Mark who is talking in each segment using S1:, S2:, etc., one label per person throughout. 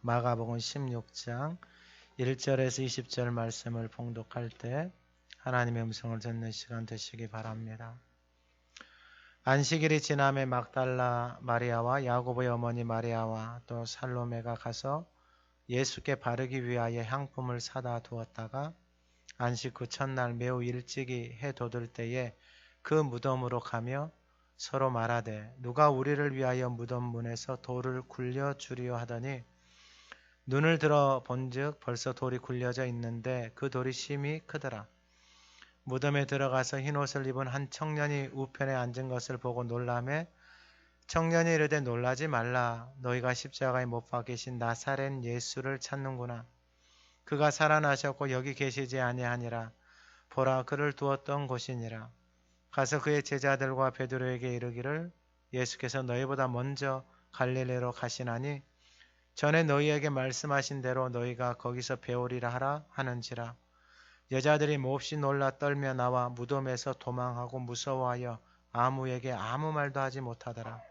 S1: 마가복음 16장 1절에서 20절 말씀을 봉독할 때 하나님의 음성을 듣는 시간 되시기 바랍니다. 안식일이 지남에 막달라 마리아와 야고보의 어머니 마리아와 또 살로메가 가서 예수께 바르기 위하여 향품을 사다 두었다가 안식 후 첫날 매우 일찍이 해 돋을 때에 그 무덤으로 가며 서로 말하되 누가 우리를 위하여 무덤 문에서 돌을 굴려 주리요 하더니 눈을 들어 본즉 벌써 돌이 굴려져 있는데 그 돌이 심히 크더라. 무덤에 들어가서 흰옷을 입은 한 청년이 우편에 앉은 것을 보고 놀라매 청년이 이르되 놀라지 말라. 너희가 십자가에 못 박히신 나사렛 예수를 찾는구나. 그가 살아나셨고 여기 계시지 아니하니라. 보라 그를 두었던 곳이니라. 가서 그의 제자들과 베드로에게 이르기를 예수께서 너희보다 먼저 갈릴리로 가시나니 전에 너희에게 말씀하신 대로 너희가 거기서 배우리라 하라 하는지라. 여자들이 몹시 놀라 떨며 나와 무덤에서 도망하고 무서워하여 아무에게 아무 말도 하지 못하더라.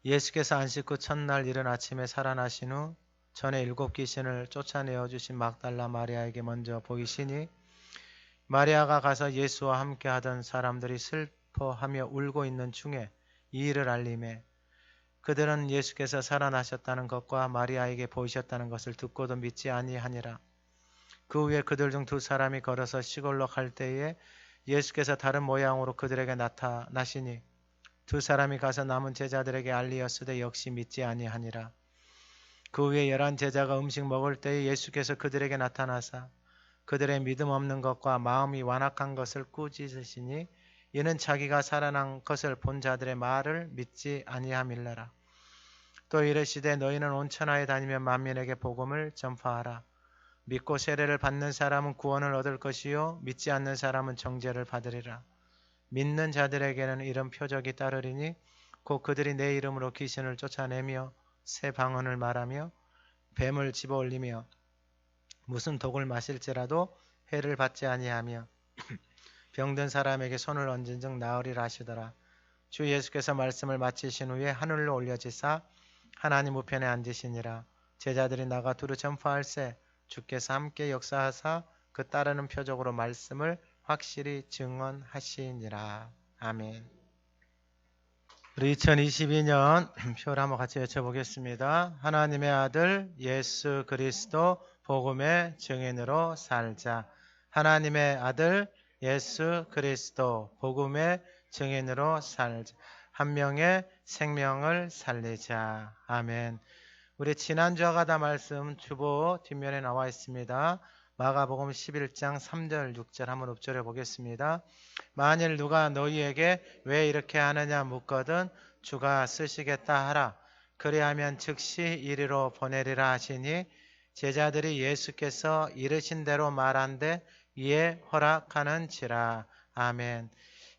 S1: 예수께서 안식 후 첫날 이른 아침에 살아나신 후 전에 7 귀신을 쫓아내어 주신 막달라 마리아에게 먼저 보이시니 마리아가 가서 예수와 함께 하던 사람들이 슬퍼하며 울고 있는 중에 이 일을 알림해 그들은 예수께서 살아나셨다는 것과 마리아에게 보이셨다는 것을 듣고도 믿지 아니하니라. 그 후에 그들 중 2 사람이 걸어서 시골로 갈 때에 예수께서 다른 모양으로 그들에게 나타나시니 2 사람이 가서 남은 제자들에게 알리었으되 역시 믿지 아니하니라. 그 후에 11 제자가 음식 먹을 때에 예수께서 그들에게 나타나사 그들의 믿음 없는 것과 마음이 완악한 것을 꾸짖으시니 이는 자기가 살아난 것을 본 자들의 말을 믿지 아니함일러라. 또 이르시되 너희는 온 천하에 다니며 만민에게 복음을 전파하라. 믿고 세례를 받는 사람은 구원을 얻을 것이요 믿지 않는 사람은 정죄를 받으리라. 믿는 자들에게는 이런 표적이 따르리니 곧 그들이 내 이름으로 귀신을 쫓아내며 새 방언을 말하며 뱀을 집어올리며 무슨 독을 마실지라도 해를 받지 아니하며 병든 사람에게 손을 얹은즉 나으리라 하시더라. 주 예수께서 말씀을 마치신 후에 하늘로 올려지사 하나님 우편에 앉으시니라. 제자들이 나가 두루 전파할세 주께서 함께 역사하사 그 따르는 표적으로 말씀을 확실히 증언하시니라. 아멘. 우리 2022년 표를 한번 같이 외쳐보겠습니다. 하나님의 아들 예수 그리스도 복음의 증인으로 살자. 하나님의 아들 예수 그리스도 복음의 증인으로 살자. 한 명의 생명을 살리자. 아멘. 우리 지난주와 같은 말씀 주보 뒷면에 나와 있습니다. 마가복음 11장 3절 6절 한번 읊조려 보겠습니다. 만일 누가 너희에게 왜 이렇게 하느냐 묻거든 주가 쓰시겠다 하라. 그리하면 즉시 이리로 보내리라 하시니 제자들이 예수께서 이르신 대로 말한데 이에 허락하는지라. 아멘.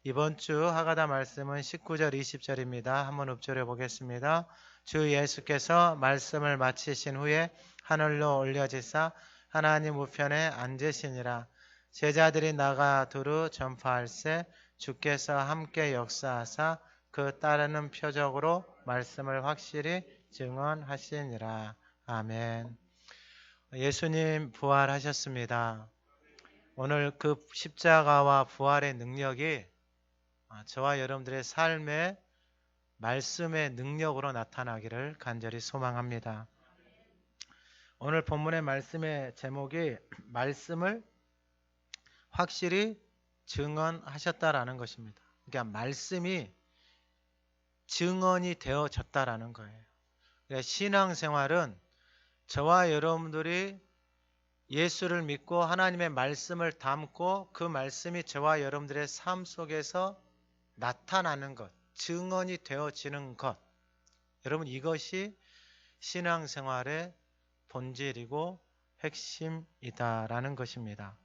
S1: 이번 주 하가다 말씀은 19절 20절입니다. 한번 읊조려 보겠습니다. 주 예수께서 말씀을 마치신 후에 하늘로 올려지사 하나님 우편에 앉으시니라. 제자들이 나가 두루 전파할세 주께서 함께 역사하사 그 따르는 표적으로 말씀을 확실히 증언하시니라. 아멘. 예수님 부활하셨습니다. 오늘 그 십자가와 부활의 능력이 저와 여러분들의 삶의 말씀의 능력으로 나타나기를 간절히 소망합니다. 오늘 본문의 말씀의 제목이 말씀을 확실히 증언하셨다라는 것입니다. 그러니까 말씀이 증언이 되어졌다라는 거예요. 그러니까 신앙생활은 저와 여러분들이 예수를 믿고 하나님의 말씀을 담고 그 말씀이 저와 여러분들의 삶 속에서 나타나는 것, 증언이 되어지는 것. 여러분 이것이 신앙생활의 본질이고 핵심이다라는 것입니다.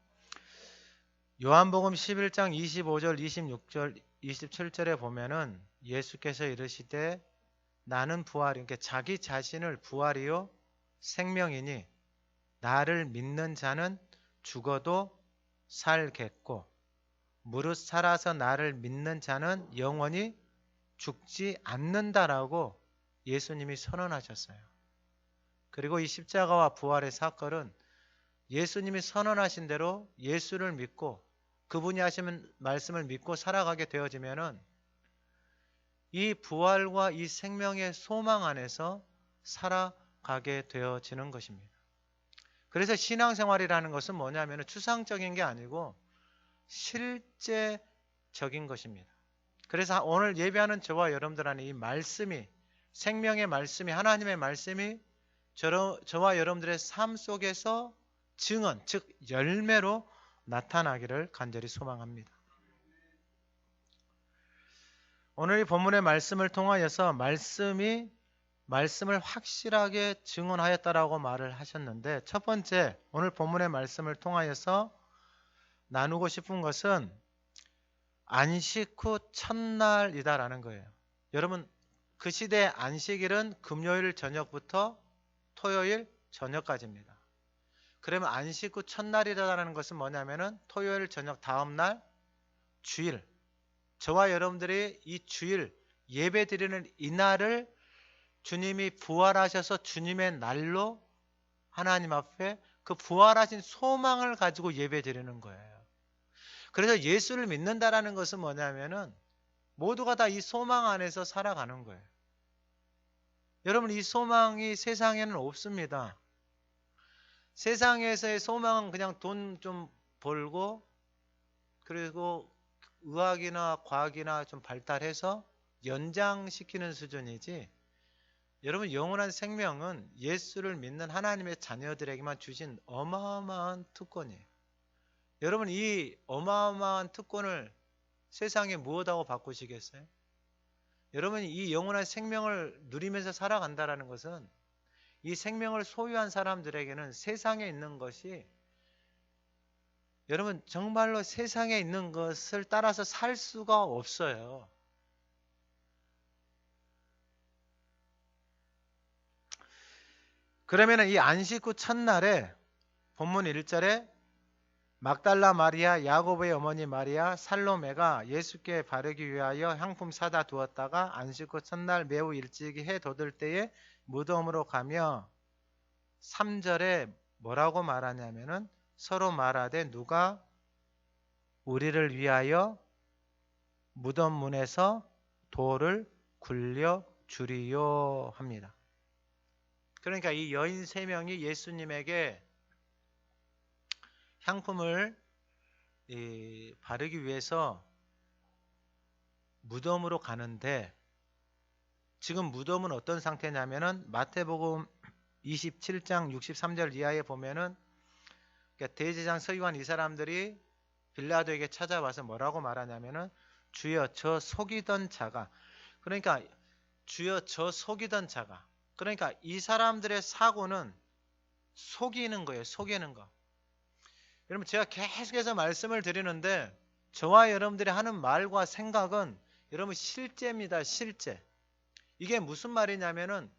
S1: 요한복음 11장 25절, 26절, 27절에 보면은 예수께서 이르시되 나는 부활이, 그러니까 자기 자신을 부활이요 생명이니 나를 믿는 자는 죽어도 살겠고 무릇 살아서 나를 믿는 자는 영원히 죽지 않는다라고 예수님이 선언하셨어요. 그리고 이 십자가와 부활의 사건은 예수님이 선언하신 대로 예수를 믿고 그분이 하시는 말씀을 믿고 살아가게 되어지면은 이 부활과 이 생명의 소망 안에서 살아가게 되어지는 것입니다. 그래서 신앙생활이라는 것은 뭐냐면 추상적인 게 아니고 실제적인 것입니다. 그래서 오늘 예배하는 저와 여러분들 안에 이 말씀이, 생명의 말씀이, 하나님의 말씀이 저와 여러분들의 삶 속에서 증언, 즉 열매로 나타나기를 간절히 소망합니다. 오늘 이 본문의 말씀을 통하여서 말씀을 확실하게 증언하였다라고 말을 하셨는데, 첫 번째 오늘 본문의 말씀을 통하여서 나누고 싶은 것은 안식 후 첫날이다라는 거예요. 여러분, 그 시대의 안식일은 금요일 저녁부터 토요일 저녁까지입니다. 그러면 안식 후 첫날이라는 것은 뭐냐면은 토요일 저녁 다음날 주일, 저와 여러분들이 이 주일 예배 드리는 이날을 주님이 부활하셔서 주님의 날로 하나님 앞에 그 부활하신 소망을 가지고 예배 드리는 거예요. 그래서 예수를 믿는다라는 것은 뭐냐면은 모두가 다 이 소망 안에서 살아가는 거예요. 여러분, 이 소망이 세상에는 없습니다. 세상에서의 소망은 그냥 돈 좀 벌고 그리고 의학이나 과학이나 좀 발달해서 연장시키는 수준이지, 여러분 영원한 생명은 예수를 믿는 하나님의 자녀들에게만 주신 어마어마한 특권이에요. 여러분, 이 어마어마한 특권을 세상에 무엇하고 바꾸시겠어요? 여러분이 이 영원한 생명을 누리면서 살아간다는 것은 이 생명을 소유한 사람들에게는 세상에 있는 것이, 여러분 정말로 세상에 있는 것을 따라서 살 수가 없어요. 그러면 이 안식 후 첫날에 본문 1절에 막달라 마리아, 야고보의 어머니 마리아, 살로메가 예수께 바르기 위하여 향품 사다 두었다가 안식 후 첫날 매우 일찍이 해 돋을 때에 무덤으로 가며, 3절에 뭐라고 말하냐면은 서로 말하되 누가 우리를 위하여 무덤 문에서 돌을 굴려 주리요 합니다. 그러니까 이 여인 3명이 예수님에게 향품을 바르기 위해서 무덤으로 가는데, 지금 무덤은 어떤 상태냐면은 마태복음 27장 63절 이하에 보면은, 그러니까 대제사장 서기관 이 사람들이 빌라도에게 찾아와서 뭐라고 말하냐면은 주여 저 속이던 자가, 그러니까 주여 저 속이던 자가, 그러니까 이 사람들의 사고는 속이는 거예요. 속이는 거. 여러분, 제가 계속해서 말씀을 드리는데 저와 여러분들이 하는 말과 생각은 여러분 실제입니다. 실제. 이게 무슨 말이냐면은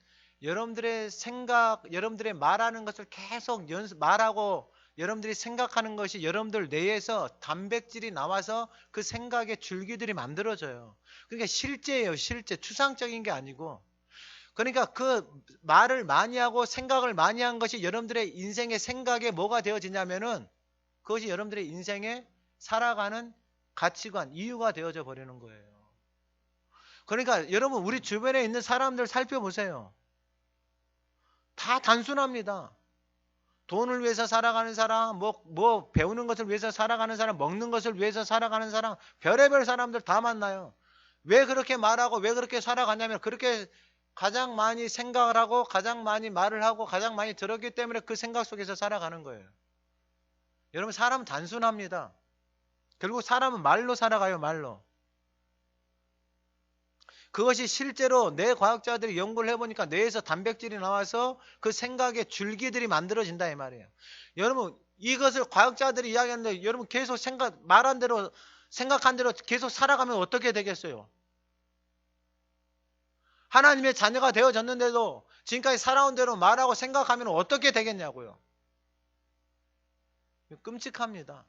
S1: 여러분들의 생각, 여러분들의 말하는 것을 계속 말하고 여러분들이 생각하는 것이 여러분들 뇌에서 단백질이 나와서 그 생각의 줄기들이 만들어져요. 그러니까 실제예요. 실제. 추상적인 게 아니고. 그러니까 그 말을 많이 하고 생각을 많이 한 것이 여러분들의 인생의 생각에 뭐가 되어지냐면은 그것이 여러분들의 인생에 살아가는 가치관, 이유가 되어져 버리는 거예요. 그러니까 여러분, 우리 주변에 있는 사람들 살펴보세요. 다 단순합니다. 돈을 위해서 살아가는 사람, 뭐 배우는 것을 위해서 살아가는 사람, 먹는 것을 위해서 살아가는 사람, 별의별 사람들 다 만나요. 왜 그렇게 말하고 왜 그렇게 살아가냐면 그렇게 가장 많이 생각을 하고 가장 많이 말을 하고 가장 많이 들었기 때문에 그 생각 속에서 살아가는 거예요. 여러분, 사람은 단순합니다. 결국 사람은 말로 살아가요. 말로. 그것이 실제로 뇌 과학자들이 연구를 해보니까 뇌에서 단백질이 나와서 그 생각의 줄기들이 만들어진다 이 말이에요. 여러분, 이것을 과학자들이 이야기하는데 여러분 계속 말한 대로 생각한 대로 계속 살아가면 어떻게 되겠어요? 하나님의 자녀가 되어졌는데도 지금까지 살아온 대로 말하고 생각하면 어떻게 되겠냐고요. 끔찍합니다.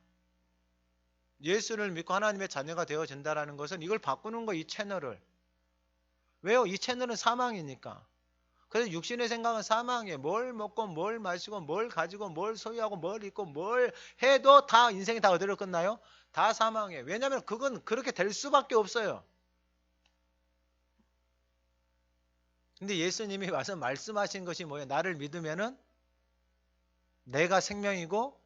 S1: 예수를 믿고 하나님의 자녀가 되어진다는 것은 이걸 바꾸는 거, 이 채널을. 왜요? 이 채널은 사망이니까. 그래서 육신의 생각은 사망이에요. 뭘 먹고 뭘 마시고 뭘 가지고 뭘 소유하고 뭘 입고 뭘 해도 다 인생이 다 어디로 끝나요? 다 사망이에요. 왜냐하면 그건 그렇게 될 수밖에 없어요. 근데 예수님이 와서 말씀하신 것이 뭐예요? 나를 믿으면은 내가 생명이고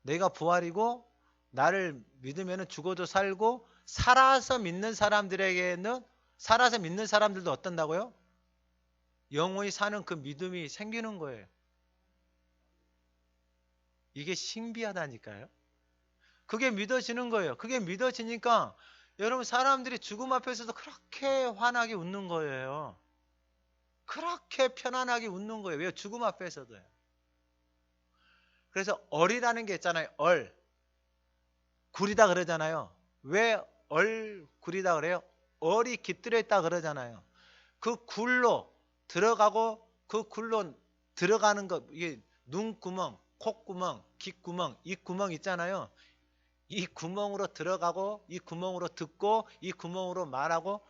S1: 내가 부활이고 나를 믿으면은 죽어도 살고 살아서 믿는 사람들에게는 살아서 믿는 사람들도 어떤다고요? 영원히 사는 그 믿음이 생기는 거예요. 이게 신비하다니까요. 그게 믿어지는 거예요. 그게 믿어지니까 여러분 사람들이 죽음 앞에서도 그렇게 환하게 웃는 거예요. 그렇게 편안하게 웃는 거예요. 왜요? 죽음 앞에서도요. 그래서 얼이라는 게 있잖아요. 얼. 굴이다 그러잖아요. 왜 얼굴이다 그래요? 얼이 깃들어 있다 그러잖아요. 그 굴로 들어가고 그 굴로 들어가는 것, 이게 눈구멍, 콧구멍, 귓구멍, 입구멍 있잖아요. 이 구멍으로 들어가고 이 구멍으로 듣고 이 구멍으로 말하고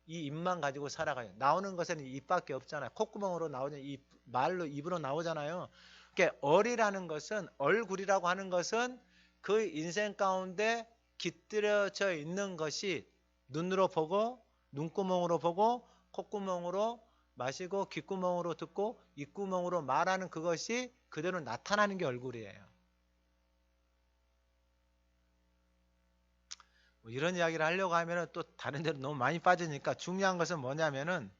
S1: 이 입만 가지고 살아가요. 나오는 것은 입밖에 없잖아요. 콧구멍으로 나오는 이 말로 입으로 나오잖아요. 그러니까 얼이라는 것은 얼굴이라고 하는 것은 그 인생 가운데 깃들여져 있는 것이 눈으로 보고 눈구멍으로 보고 콧구멍으로 마시고 귓구멍으로 듣고 입구멍으로 말하는 그것이 그대로 나타나는 게 얼굴이에요. 뭐 이런 이야기를 하려고 하면 또 다른 데로 너무 많이 빠지니까 중요한 것은 뭐냐면은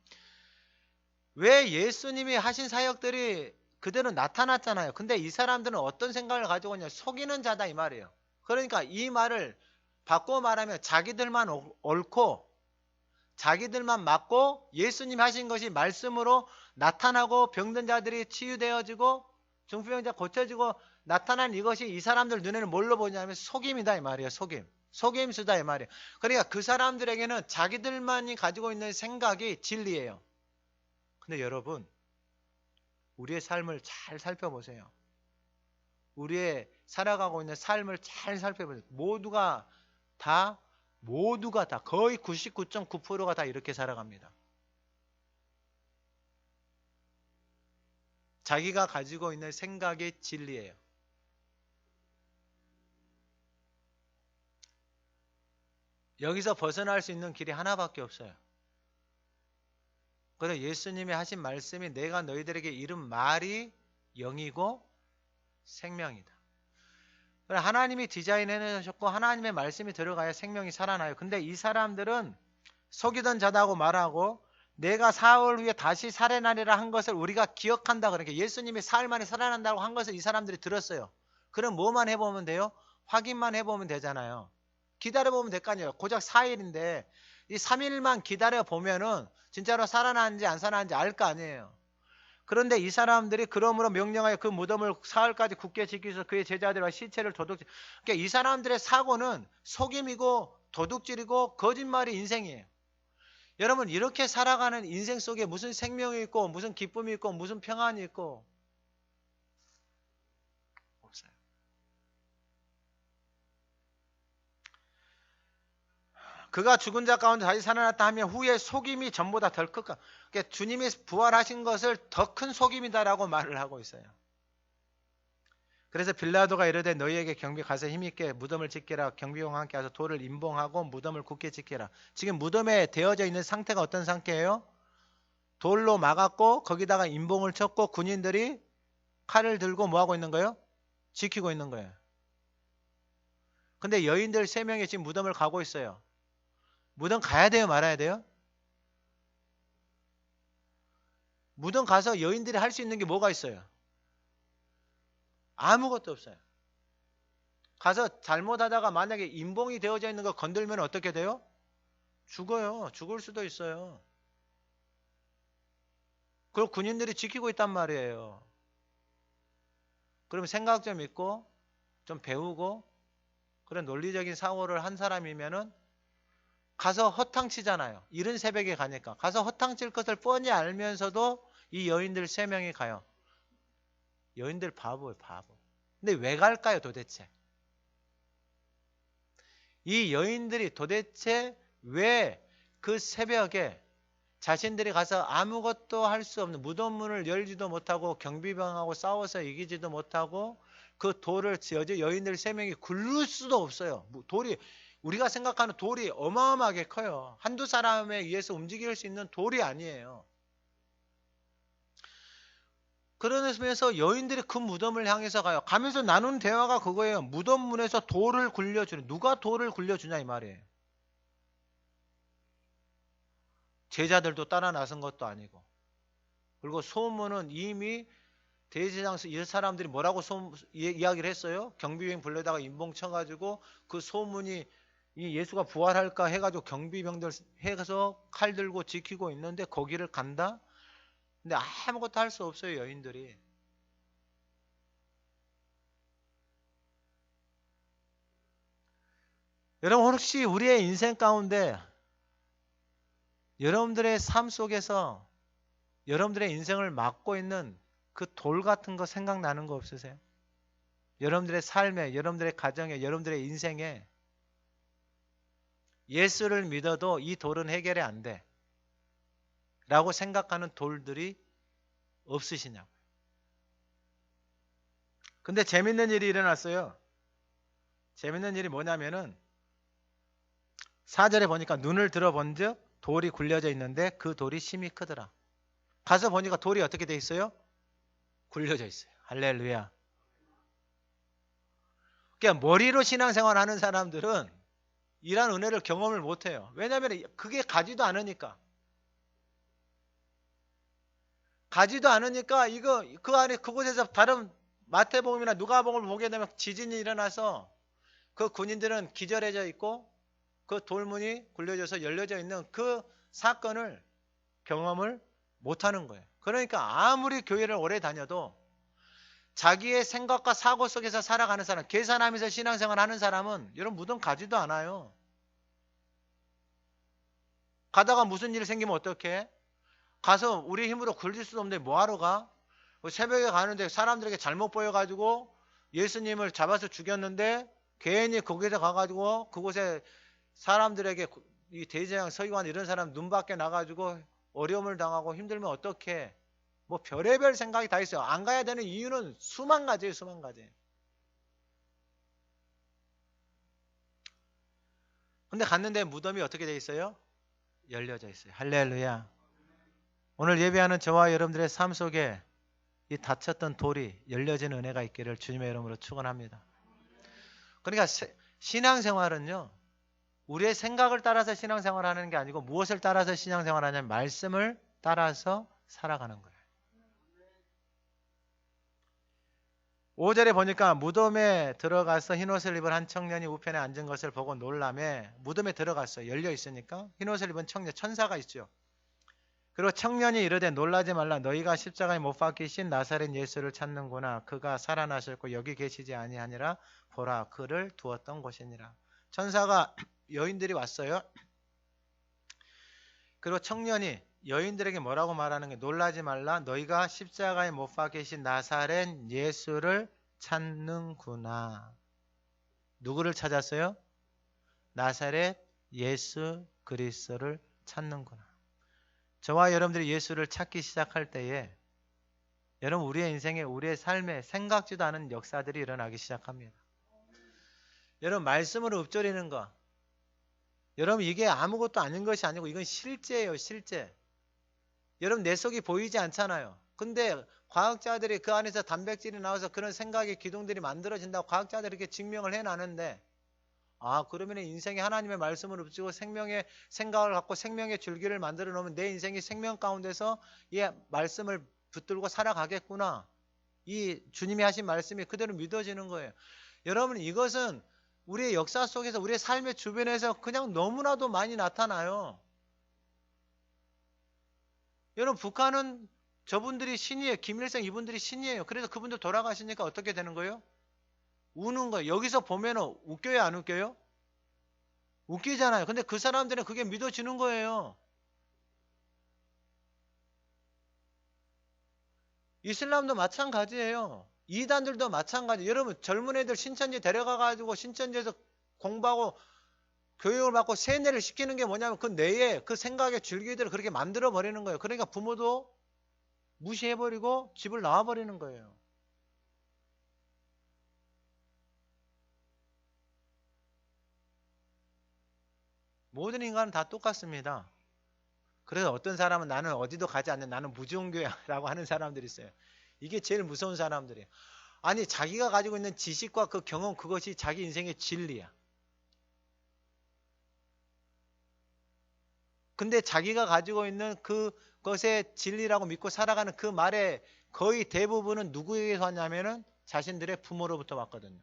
S1: 왜 예수님이 하신 사역들이 그대로 나타났잖아요. 근데 이 사람들은 어떤 생각을 가지고 있냐? 속이는 자다 이 말이에요. 그러니까 이 말을 바꿔 말하면 자기들만 옳고 자기들만 맞고 예수님 하신 것이 말씀으로 나타나고 병든 자들이 치유되어지고 중풍병자 고쳐지고 나타난 이것이 이 사람들 눈에는 뭘로 보냐면 속임이다 이 말이에요. 속임. 속임수다 이 말이에요. 그러니까 그 사람들에게는 자기들만이 가지고 있는 생각이 진리예요. 근데 여러분 우리의 삶을 잘 살펴보세요. 우리의 살아가고 있는 삶을 잘 살펴보세요. 모두가 다 거의 99.9%가 다 이렇게 살아갑니다. 자기가 가지고 있는 생각이 진리예요. 여기서 벗어날 수 있는 길이 하나밖에 없어요. 그래서 예수님이 하신 말씀이 내가 너희들에게 이른 말이 영이고 생명이다. 하나님이 디자인해 놓으셨고 하나님의 말씀이 들어가야 생명이 살아나요. 근데 이 사람들은 속이던 자다고 말하고 내가 사흘 후에 다시 살아나리라 한 것을 우리가 기억한다. 그러니까 예수님이 사흘 만에 살아난다고 한 것을 이 사람들이 들었어요. 그럼 뭐만 해보면 돼요? 확인만 해보면 되잖아요. 기다려보면 될 거 아니에요. 고작 4일인데 이 3일만 기다려보면은 진짜로 살아나는지 안 살아나는지 알 거 아니에요. 그런데 이 사람들이 그러므로 명령하여 그 무덤을 사흘까지 굳게 지키기 위해서 그의 제자들과 시체를 도둑질. 그러니까 이 사람들의 사고는 속임이고 도둑질이고 거짓말이 인생이에요. 여러분 이렇게 살아가는 인생 속에 무슨 생명이 있고 무슨 기쁨이 있고 무슨 평안이 있고 없어요. 그가 죽은 자 가운데 다시 살아났다 하면 후에 속임이 전보다 덜 클까. 그러니까 주님이 부활하신 것을 더 큰 속임이다라고 말을 하고 있어요. 그래서 빌라도가 이르되 너희에게 경비 가서 힘있게 무덤을 지키라. 경비병과 함께 와서 돌을 임봉하고 무덤을 굳게 지키라. 지금 무덤에 되어져 있는 상태가 어떤 상태예요? 돌로 막았고 거기다가 임봉을 쳤고 군인들이 칼을 들고 뭐하고 있는 거예요? 지키고 있는 거예요. 근데 여인들 3명이 지금 무덤을 가고 있어요. 무덤 가야 돼요? 말아야 돼요? 무덤 가서 여인들이 할 수 있는 게 뭐가 있어요? 아무것도 없어요. 가서 잘못하다가 만약에 임봉이 되어져 있는 거 건들면 어떻게 돼요? 죽어요. 죽을 수도 있어요. 그걸 군인들이 지키고 있단 말이에요. 그럼 생각 좀 있고 좀 배우고 그런 논리적인 사고를 한 사람이면은 가서 허탕치잖아요. 이른 새벽에 가니까. 가서 허탕칠 것을 뻔히 알면서도 이 여인들 3명이 가요. 여인들 바보예요. 바보. 근데 왜 갈까요 도대체? 이 여인들이 도대체 왜 그 새벽에 자신들이 가서 아무것도 할 수 없는 무덤문을 열지도 못하고 경비병하고 싸워서 이기지도 못하고 그 돌을 여인들 3명이 굴릴 수도 없어요. 돌이 우리가 생각하는 돌이 어마어마하게 커요. 한두 사람에 의해서 움직일 수 있는 돌이 아니에요. 그러면서 여인들이 그 무덤을 향해서 가요. 가면서 나눈 대화가 그거예요. 무덤문에서 돌을 굴려주는, 누가 돌을 굴려주냐 이 말이에요. 제자들도 따라 나선 것도 아니고. 그리고 소문은 이미 대제사장에서 이 사람들이 뭐라고 이야기를 했어요? 경비병 불러다가 인봉 쳐가지고 그 소문이 이 예수가 부활할까 해가지고 경비병들 해서 칼 들고 지키고 있는데 거기를 간다? 근데 아무것도 할 수 없어요, 여인들이. 여러분, 혹시 우리의 인생 가운데 여러분들의 삶 속에서 여러분들의 인생을 막고 있는 그 돌 같은 거 생각나는 거 없으세요? 여러분들의 삶에, 여러분들의 가정에, 여러분들의 인생에 예수를 믿어도 이 돌은 해결이 안 돼 라고 생각하는 돌들이 없으시냐고요. 근데 재밌는 일이 일어났어요. 재밌는 일이 뭐냐면은 4절에 보니까 눈을 들어본 즉 돌이 굴려져 있는데 그 돌이 심히 크더라. 가서 보니까 돌이 어떻게 돼 있어요? 굴려져 있어요. 할렐루야. 그러니까 머리로 신앙생활 하는 사람들은 이런 은혜를 경험을 못해요. 왜냐하면 그게 가지도 않으니까. 가지도 않으니까 이거 그 안에 그곳에서 다른 마태복음이나 누가복음을 보게 되면 지진이 일어나서 그 군인들은 기절해져 있고 그 돌문이 굴려져서 열려져 있는 그 사건을 경험을 못하는 거예요. 그러니까 아무리 교회를 오래 다녀도 자기의 생각과 사고 속에서 살아가는 사람, 계산하면서 신앙생활 하는 사람은 여러분 무덤 가지도 않아요. 가다가 무슨 일이 생기면 어떡해? 가서 우리 힘으로 굴릴 수도 없는데 뭐하러 가? 새벽에 가는데 사람들에게 잘못 보여가지고 예수님을 잡아서 죽였는데 괜히 거기서 가가지고 그곳에 사람들에게 이 대제사장 서기관 이런 사람 눈 밖에 나가지고 어려움을 당하고 힘들면 어떡해? 뭐 별의별 생각이 다 있어요. 안 가야 되는 이유는 수만 가지예요. 수만 가지. 근데 갔는데 무덤이 어떻게 돼 있어요? 열려져 있어요. 할렐루야. 오늘 예배하는 저와 여러분들의 삶 속에 이 닫혔던 돌이 열려지는 은혜가 있기를 주님의 이름으로 축원합니다. 그러니까 신앙생활은요. 우리의 생각을 따라서 신앙생활하는 게 아니고 무엇을 따라서 신앙생활하냐면 말씀을 따라서 살아가는 거예요. 5절에 보니까 무덤에 들어가서 흰옷을 입은 한 청년이 우편에 앉은 것을 보고 놀라매 무덤에 들어갔어요. 열려 있으니까 흰옷을 입은 청년, 천사가 있죠. 그리고 청년이 이르되 놀라지 말라. 너희가 십자가에 못 박히신 나사렛 예수를 찾는구나. 그가 살아나셨고 여기 계시지 아니하니라. 보라 그를 두었던 곳이니라. 천사가 여인들이 왔어요. 그리고 청년이 여인들에게 뭐라고 말하는 게 놀라지 말라. 너희가 십자가에 못 박히신 나사렛 예수를 찾는구나. 누구를 찾았어요? 나사렛 예수 그리스도를 찾는구나. 저와 여러분들이 예수를 찾기 시작할 때에 여러분 우리의 인생에 우리의 삶에 생각지도 않은 역사들이 일어나기 시작합니다. 여러분 말씀으로 읊조리는 거 여러분 이게 아무것도 아닌 것이 아니고 이건 실제예요. 실제. 여러분 내 속이 보이지 않잖아요. 근데 과학자들이 그 안에서 단백질이 나와서 그런 생각의 기둥들이 만들어진다고 과학자들이 이렇게 증명을 해놨는데 그러면 인생에 하나님의 말씀을 읊조리고 생명의 생각을 갖고 생명의 줄기를 만들어 놓으면 내 인생이 생명 가운데서 이 말씀을 붙들고 살아가겠구나. 이 주님이 하신 말씀이 그대로 믿어지는 거예요. 여러분 이것은 우리의 역사 속에서 우리의 삶의 주변에서 그냥 너무나도 많이 나타나요. 여러분 북한은 저분들이 신이에요. 김일성 이분들이 신이에요. 그래서 그분들 돌아가시니까 어떻게 되는 거예요? 우는 거예요. 여기서 보면 웃겨요 안 웃겨요? 웃기잖아요. 근데 그 사람들은 그게 믿어지는 거예요. 이슬람도 마찬가지예요. 이단들도 마찬가지. 여러분 젊은 애들 신천지 데려가가지고 신천지에서 공부하고 교육을 받고 세뇌를 시키는 게 뭐냐면 그 뇌에 그 생각의 줄기들을 그렇게 만들어 버리는 거예요. 그러니까 부모도 무시해버리고 집을 나와버리는 거예요. 모든 인간은 다 똑같습니다. 그래서 어떤 사람은 나는 어디도 가지 않는 나는 무종교야 라고 하는 사람들이 있어요. 이게 제일 무서운 사람들이에요. 아니 자기가 가지고 있는 지식과 그 경험 그것이 자기 인생의 진리야. 근데 자기가 가지고 있는 그것의 진리라고 믿고 살아가는 그 말의 거의 대부분은 누구에게서 왔냐면은 자신들의 부모로부터 왔거든요.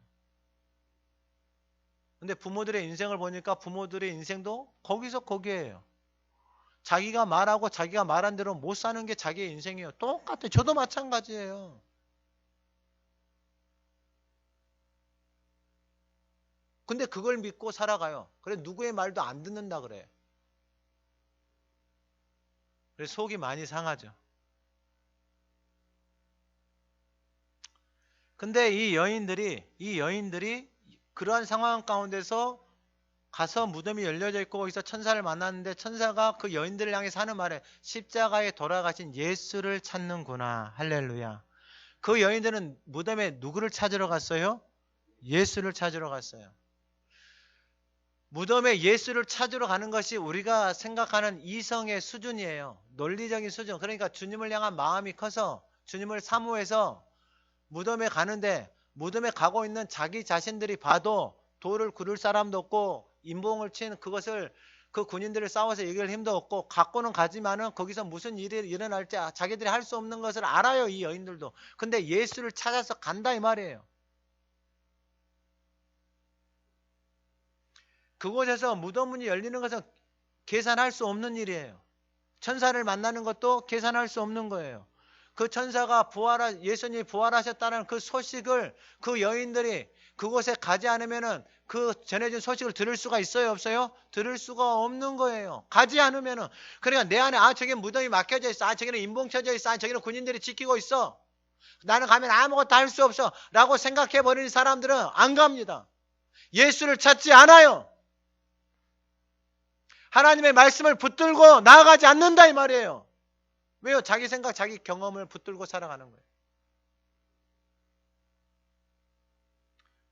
S1: 근데 부모들의 인생을 보니까 부모들의 인생도 거기서 거기에요. 자기가 말하고 자기가 말한 대로 못 사는 게 자기의 인생이에요. 똑같아요. 저도 마찬가지예요. 근데 그걸 믿고 살아가요. 그래 누구의 말도 안 듣는다 그래. 그래서 속이 많이 상하죠. 근데 이 여인들이 그러한 상황 가운데서 가서 무덤이 열려져 있고 거기서 천사를 만났는데 천사가 그 여인들을 향해서 하는 말에 십자가에 돌아가신 예수를 찾는구나. 할렐루야. 그 여인들은 무덤에 누구를 찾으러 갔어요? 예수를 찾으러 갔어요. 무덤에 예수를 찾으러 가는 것이 우리가 생각하는 이성의 수준이에요. 논리적인 수준. 그러니까 주님을 향한 마음이 커서 주님을 사모해서 무덤에 가는데 무덤에 가고 있는 자기 자신들이 봐도 돌을 구를 사람도 없고 인봉을 친 그것을 그 군인들을 싸워서 이길 힘도 없고 갖고는 가지만은 거기서 무슨 일이 일어날지 자기들이 할 수 없는 것을 알아요. 이 여인들도. 근데 예수를 찾아서 간다 이 말이에요. 그곳에서 무덤 문이 열리는 것은 계산할 수 없는 일이에요. 천사를 만나는 것도 계산할 수 없는 거예요. 그 천사가 예수님이 부활하셨다는 그 소식을 그 여인들이 그곳에 가지 않으면은 그 전해진 소식을 들을 수가 있어요, 없어요? 들을 수가 없는 거예요. 가지 않으면은. 그러니까 내 안에 저기 무덤이 막혀져 있어. 저기는 인봉 쳐져 있어. 저기는 군인들이 지키고 있어. 나는 가면 아무것도 할 수 없어. 라고 생각해 버리는 사람들은 안 갑니다. 예수를 찾지 않아요. 하나님의 말씀을 붙들고 나아가지 않는다 이 말이에요. 왜요? 자기 생각, 자기 경험을 붙들고 살아가는 거예요.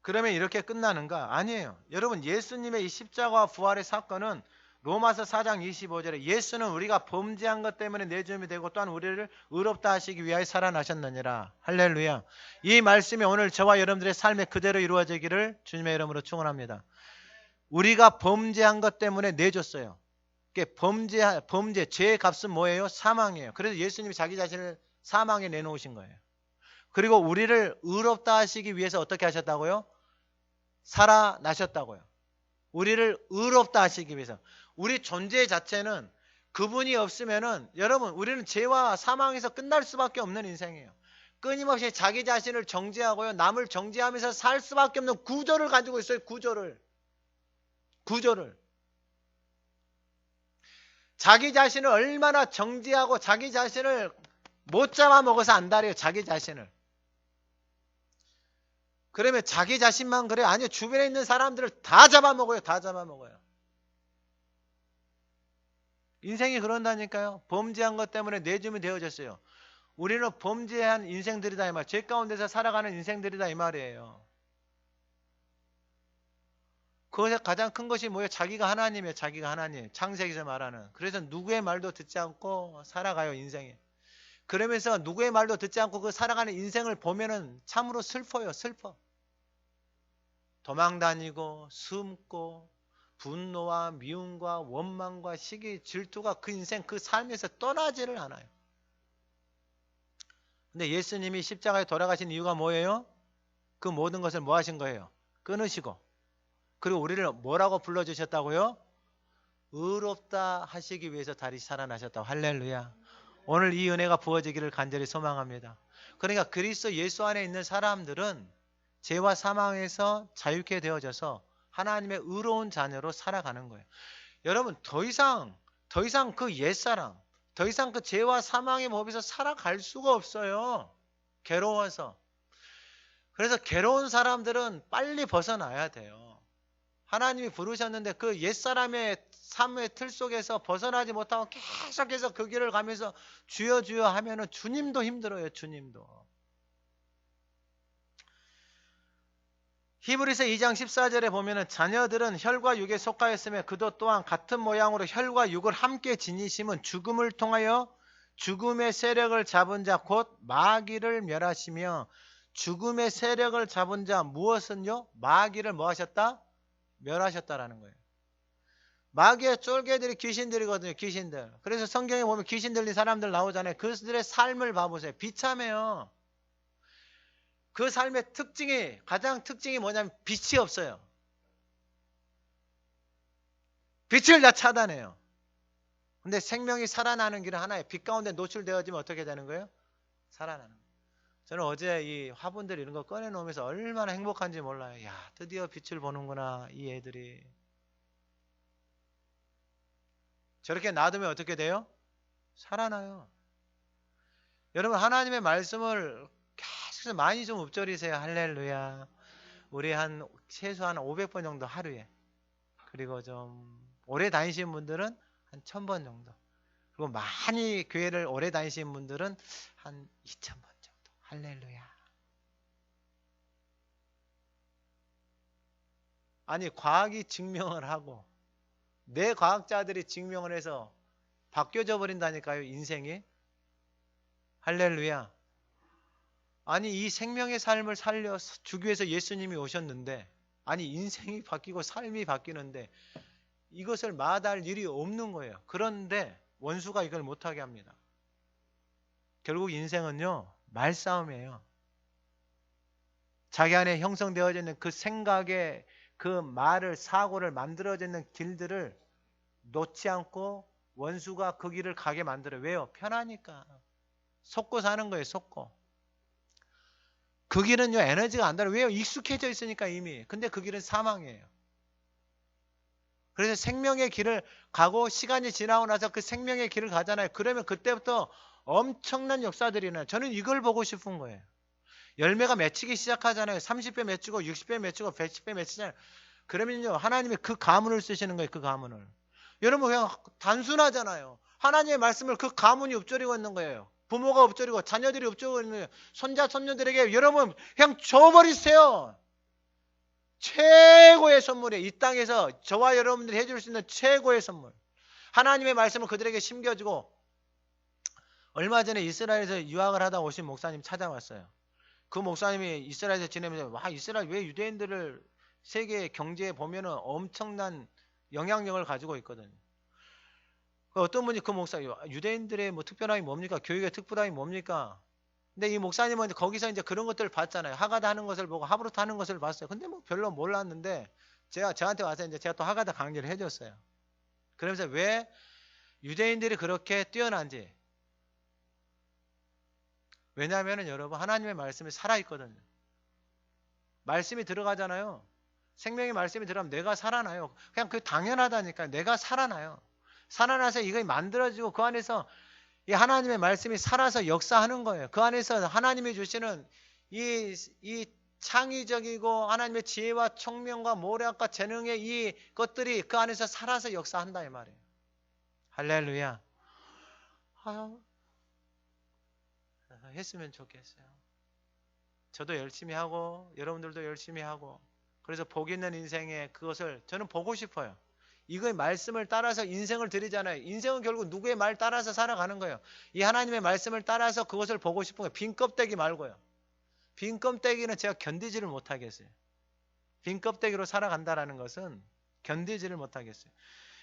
S1: 그러면 이렇게 끝나는가? 아니에요. 여러분 예수님의 이 십자가와 부활의 사건은 로마서 4장 25절에 예수는 우리가 범죄한 것 때문에 내줌이 되고 또한 우리를 의롭다 하시기 위하여 살아나셨느니라. 할렐루야. 이 말씀이 오늘 저와 여러분들의 삶에 그대로 이루어지기를 주님의 이름으로 축원합니다. 우리가 범죄한 것 때문에 내줬어요. 범죄, 죄의 값은 뭐예요? 사망이에요. 그래서 예수님이 자기 자신을 사망에 내놓으신 거예요. 그리고 우리를 의롭다 하시기 위해서 어떻게 하셨다고요? 살아나셨다고요. 우리를 의롭다 하시기 위해서. 우리 존재 자체는 그분이 없으면은 여러분 우리는 죄와 사망에서 끝날 수밖에 없는 인생이에요. 끊임없이 자기 자신을 정죄하고요. 남을 정죄하면서 살 수밖에 없는 구조를 가지고 있어요. 구조를. 자기 자신을 얼마나 정죄하고 자기 자신을 못 잡아먹어서 안달해요. 자기 자신을. 그러면 자기 자신만 그래요? 아니요. 주변에 있는 사람들을 다 잡아먹어요. 다 잡아먹어요. 인생이 그런다니까요. 범죄한 것 때문에 내줌이 되어졌어요. 우리는 범죄한 인생들이다 이 말. 죄 가운데서 살아가는 인생들이다 이 말이에요. 그것에 가장 큰 것이 뭐예요? 자기가 하나님이에요. 자기가 하나님. 창세기에서 말하는. 그래서 누구의 말도 듣지 않고 살아가요. 인생에. 그러면서 누구의 말도 듣지 않고 그 살아가는 인생을 보면은 참으로 슬퍼요. 슬퍼. 도망다니고 숨고 분노와 미움과 원망과 시기, 질투가 그 인생 그 삶에서 떠나지를 않아요. 근데 예수님이 십자가에 돌아가신 이유가 뭐예요? 그 모든 것을 뭐 하신 거예요? 끊으시고. 그리고 우리를 뭐라고 불러주셨다고요? 의롭다 하시기 위해서 다시 살아나셨다고. 할렐루야. 오늘 이 은혜가 부어지기를 간절히 소망합니다. 그러니까 그리스도 예수 안에 있는 사람들은 죄와 사망에서 자유케 되어져서 하나님의 의로운 자녀로 살아가는 거예요. 여러분 더 이상 그 옛사람, 더 이상 그 죄와 사망의 법에서 살아갈 수가 없어요. 괴로워서. 그래서 괴로운 사람들은 빨리 벗어나야 돼요. 하나님이 부르셨는데 그 옛사람의 삶의 틀 속에서 벗어나지 못하고 계속해서 그 길을 가면서 주여 주여 하면은 주님도 힘들어요. 주님도. 히브리서 2장 14절에 보면은 자녀들은 혈과 육에 속하였으며 그도 또한 같은 모양으로 혈과 육을 함께 지니심은 죽음을 통하여 죽음의 세력을 잡은 자 곧 마귀를 멸하시며 죽음의 세력을 잡은 자 무엇은요? 마귀를 뭐 하셨다? 멸하셨다라는 거예요. 마귀의 쫄개들이 귀신들이거든요. 귀신들. 그래서 성경에 보면 귀신 들린 사람들 나오잖아요. 그들의 삶을 봐보세요. 비참해요. 그 삶의 특징이 가장 특징이 뭐냐면 빛이 없어요. 빛을 다 차단해요. 근데 생명이 살아나는 길은 하나예요. 빛 가운데 노출되어지면 어떻게 되는 거예요? 살아나는 거예요. 저는 어제 이 화분들 이런 거 꺼내놓으면서 얼마나 행복한지 몰라요. 야, 드디어 빛을 보는구나 이 애들이. 저렇게 놔두면 어떻게 돼요? 살아나요. 여러분 하나님의 말씀을 계속 많이 좀 읊조리세요. 할렐루야. 우리 한 최소한 500번 정도 하루에. 그리고 좀 오래 다니시는 분들은 한 1000번 정도. 그리고 많이 교회를 오래 다니시는 분들은 한 2000번 정도. 할렐루야. 아니 과학이 증명을 하고 내 과학자들이 증명을 해서 바뀌어져 버린다니까요. 인생이. 할렐루야. 아니 이 생명의 삶을 살려서 주기 위해서 예수님이 오셨는데 아니 인생이 바뀌고 삶이 바뀌는데 이것을 마다할 일이 없는 거예요. 그런데 원수가 이걸 못하게 합니다. 결국 인생은요 말싸움이에요. 자기 안에 형성되어져 있는 그 생각의 그 말을 사고를 만들어져 있는 길들을 놓지 않고 원수가 그 길을 가게 만들어요. 왜요? 편하니까. 속고 사는 거예요. 속고. 그 길은요 에너지가 안 들어요. 왜요? 익숙해져 있으니까 이미. 근데 그 길은 사망이에요. 그래서 생명의 길을 가고 시간이 지나고 나서 그 생명의 길을 가잖아요. 그러면 그때부터 엄청난 역사들이 나요. 저는 이걸 보고 싶은 거예요. 열매가 맺히기 시작하잖아요. 30배 맺히고 60배 맺히고 110배 맺히잖아요. 그러면요 하나님이 그 가문을 쓰시는 거예요. 그 가문을. 여러분 그냥 단순하잖아요. 하나님의 말씀을 그 가문이 읊조리고 있는 거예요. 부모가 읊조리고 자녀들이 읊조리고 있는 거예요. 손자 손녀들에게 여러분 그냥 줘버리세요. 최고의 선물이에요. 이 땅에서 저와 여러분들이 해줄 수 있는 최고의 선물. 하나님의 말씀을 그들에게 심겨주고 얼마 전에 이스라엘에서 유학을 하다 오신 목사님 찾아왔어요. 그 목사님이 이스라엘에서 지내면서 와 이스라엘 왜 유대인들을 세계 경제에 보면은 엄청난 영향력을 가지고 있거든요. 어떤 분이 그 목사 유대인들의 뭐 특별함이 뭡니까? 교육의 특별함이 뭡니까? 근데 이 목사님은 거기서 이제 그런 것들을 봤잖아요. 하가다 하는 것을 보고 하브루트 하는 것을 봤어요. 근데 뭐 별로 몰랐는데 저한테 와서 이제 제가 또 하가다 강의를 해줬어요. 그러면서 왜 유대인들이 그렇게 뛰어난지. 왜냐하면은 여러분 하나님의 말씀이 살아있거든요. 말씀이 들어가잖아요. 생명의 말씀이 들어가면 내가 살아나요. 그냥 그 당연하다니까요. 내가 살아나요. 살아나서 이거 만들어지고 그 안에서 이 하나님의 말씀이 살아서 역사하는 거예요. 그 안에서 하나님이 주시는 이 창의적이고 하나님의 지혜와 총명과 모략과 재능의 이 것들이 그 안에서 살아서 역사한다 이 말이에요. 할렐루야. 했으면 좋겠어요. 저도 열심히 하고 여러분들도 열심히 하고 그래서 복 있는 인생에 그것을 저는 보고 싶어요. 이거의 말씀을 따라서 인생을 드리잖아요. 인생은 결국 누구의 말 따라서 살아가는 거예요. 이 하나님의 말씀을 따라서 그것을 보고 싶은 거예요. 빈 껍데기 말고요. 빈 껍데기는 제가 견디지를 못하겠어요. 빈 껍데기로 살아간다는 것은 견디지를 못하겠어요.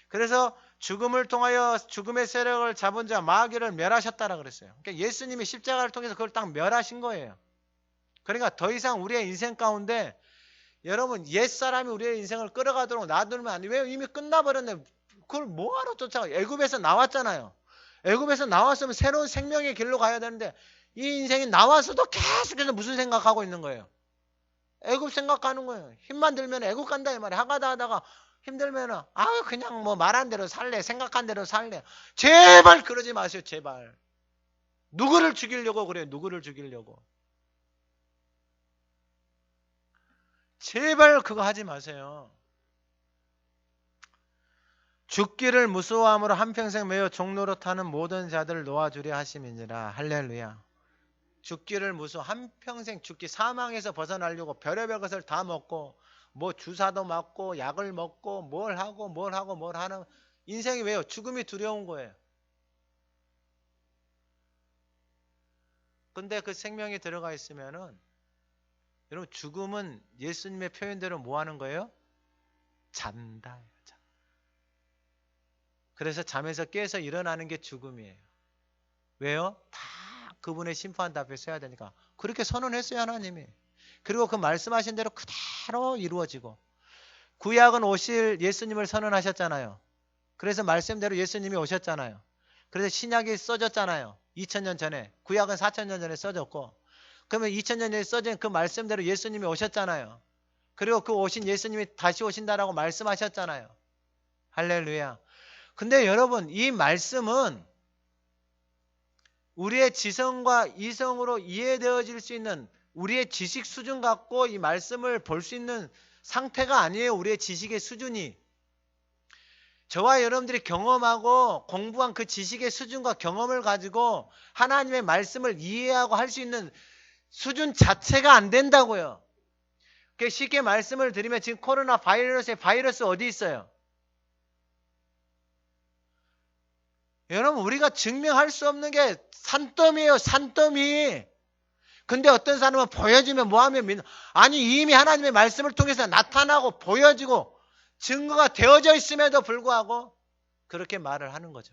S1: 그래서 죽음을 통하여 죽음의 세력을 잡은 자 마귀를 멸하셨다라 그랬어요. 그러니까 예수님이 십자가를 통해서 그걸 딱 멸하신 거예요. 그러니까 더 이상 우리의 인생 가운데 여러분 옛사람이 우리의 인생을 끌어가도록 놔두면 안 돼요. 왜 이미 끝나버렸네. 그걸 뭐하러 쫓아가. 애굽에서 나왔잖아요. 애굽에서 나왔으면 새로운 생명의 길로 가야 되는데 이 인생이 나와서도 계속해서 무슨 생각하고 있는 거예요. 애굽 생각하는 거예요. 힘만 들면 애굽 간다 이 말이에요. 하가다 하다가 힘들면은 그냥 뭐 말한 대로 살래. 생각한 대로 살래. 제발 그러지 마세요. 제발. 누구를 죽이려고 그래요. 누구를 죽이려고. 제발 그거 하지 마세요. 죽기를 무서워함으로 한평생 매여 종노릇하는 모든 자들을 놓아주려 하심이니라. 할렐루야. 죽기를 무서워 한평생 죽기 사망에서 벗어나려고 별의별 것을 다 먹고 뭐 주사도 맞고 약을 먹고 뭘 하는 인생이 왜요? 죽음이 두려운 거예요. 근데 그 생명이 들어가 있으면은 여러분 죽음은 예수님의 표현대로 뭐 하는 거예요? 잔다. 그래서 잠에서 깨서 일어나는 게 죽음이에요. 왜요? 다 그분의 심판 앞에 서야 되니까. 그렇게 선언했어요, 하나님이. 그리고 그 말씀하신 대로 그대로 이루어지고. 구약은 오실 예수님을 선언하셨잖아요. 그래서 말씀대로 예수님이 오셨잖아요. 그래서 신약이 써졌잖아요. 2000년 전에. 구약은 4000년 전에 써졌고. 그러면 2000년 전에 써진 그 말씀대로 예수님이 오셨잖아요. 그리고 그 오신 예수님이 다시 오신다라고 말씀하셨잖아요. 할렐루야. 근데 여러분 이 말씀은 우리의 지성과 이성으로 이해되어질 수 있는 우리의 지식 수준 갖고 이 말씀을 볼 수 있는 상태가 아니에요. 우리의 지식의 수준이. 저와 여러분들이 경험하고 공부한 그 지식의 수준과 경험을 가지고 하나님의 말씀을 이해하고 할 수 있는 수준 자체가 안 된다고요. 쉽게 말씀을 드리면 지금 코로나 바이러스의 바이러스 어디 있어요? 여러분 우리가 증명할 수 없는 게 산더미예요. 산더미. 근데 어떤 사람은 보여주면 뭐하면 믿는. 아니 이미 하나님의 말씀을 통해서 나타나고 보여지고 증거가 되어져 있음에도 불구하고 그렇게 말을 하는 거죠.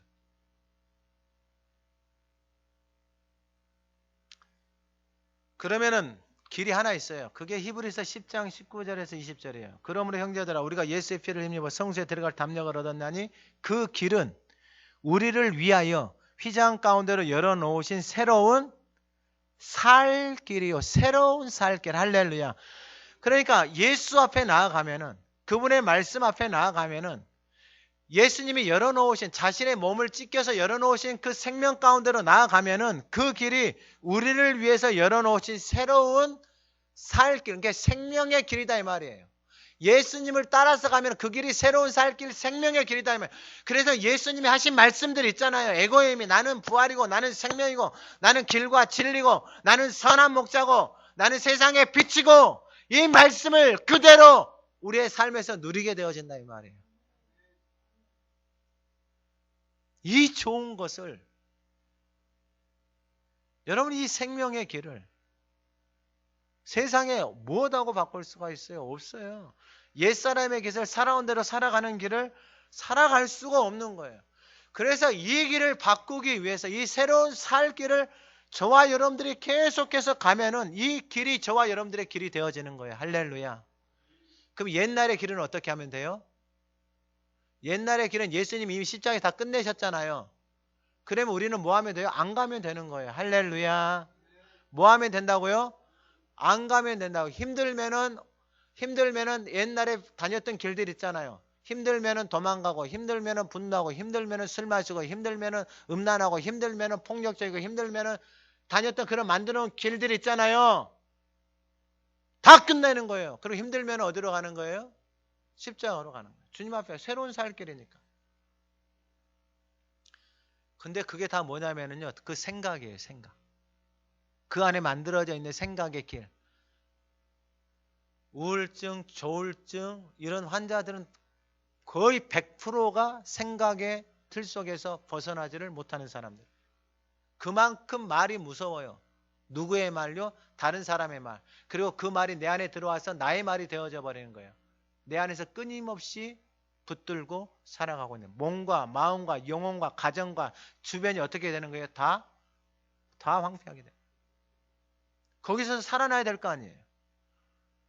S1: 그러면은 길이 하나 있어요. 그게 히브리서 10장 19절에서 20절이에요. 그러므로 형제들아 우리가 예수의 피를 힘입어 성소에 들어갈 담력을 얻었나니 그 길은 우리를 위하여 휘장 가운데로 열어놓으신 새로운 살 길이요. 새로운 살 길. 할렐루야. 그러니까 예수 앞에 나아가면은 그분의 말씀 앞에 나아가면은 예수님이 열어놓으신 자신의 몸을 찢겨서 열어놓으신 그 생명 가운데로 나아가면은 그 길이 우리를 위해서 열어놓으신 새로운 살 길. 그러니까 생명의 길이다 이 말이에요. 예수님을 따라서 가면 그 길이 새로운 살 길, 생명의 길이다 이 말이에요. 그래서 예수님이 하신 말씀들 있잖아요. 에고의 힘이 나는 부활이고 나는 생명이고 나는 길과 진리고 나는 선한 목자고 나는 세상의 빛이고 이 말씀을 그대로 우리의 삶에서 누리게 되어진다 이 말이에요. 이 좋은 것을 여러분 이 생명의 길을 세상에 무엇하고 바꿀 수가 있어요? 없어요. 옛사람의 길을 살아온 대로 살아가는 길을 살아갈 수가 없는 거예요. 그래서 이 길을 바꾸기 위해서 이 새로운 살 길을 저와 여러분들이 계속해서 가면은 이 길이 저와 여러분들의 길이 되어지는 거예요. 할렐루야. 그럼 옛날의 길은 어떻게 하면 돼요? 옛날의 길은 예수님이 이미 십자가에 다 끝내셨잖아요. 그러면 우리는 뭐 하면 돼요? 안 가면 되는 거예요. 할렐루야. 뭐 하면 된다고요? 안 가면 된다고. 힘들면은 옛날에 다녔던 길들 있잖아요. 힘들면은 도망가고, 힘들면은 분노하고, 힘들면은 술 마시고, 힘들면은 음란하고, 힘들면은 폭력적이고, 힘들면은 다녔던 그런 만들어 놓은 길들 있잖아요. 다 끝내는 거예요. 그리고 힘들면 어디로 가는 거예요? 십자가로 가는 거예요. 주님 앞에 새로운 살 길이니까. 근데 그게 다 뭐냐면은요, 그 생각이에요, 생각. 그 안에 만들어져 있는 생각의 길. 우울증, 조울증 이런 환자들은 거의 100%가 생각의 틀 속에서 벗어나지를 못하는 사람들. 그만큼 말이 무서워요. 누구의 말요? 다른 사람의 말. 그리고 그 말이 내 안에 들어와서 나의 말이 되어져 버리는 거예요. 내 안에서 끊임없이 붙들고 살아가고 있는 몸과 마음과 영혼과 가정과 주변이 어떻게 되는 거예요? 다 황폐하게 돼요. 거기서 살아나야 될 거 아니에요.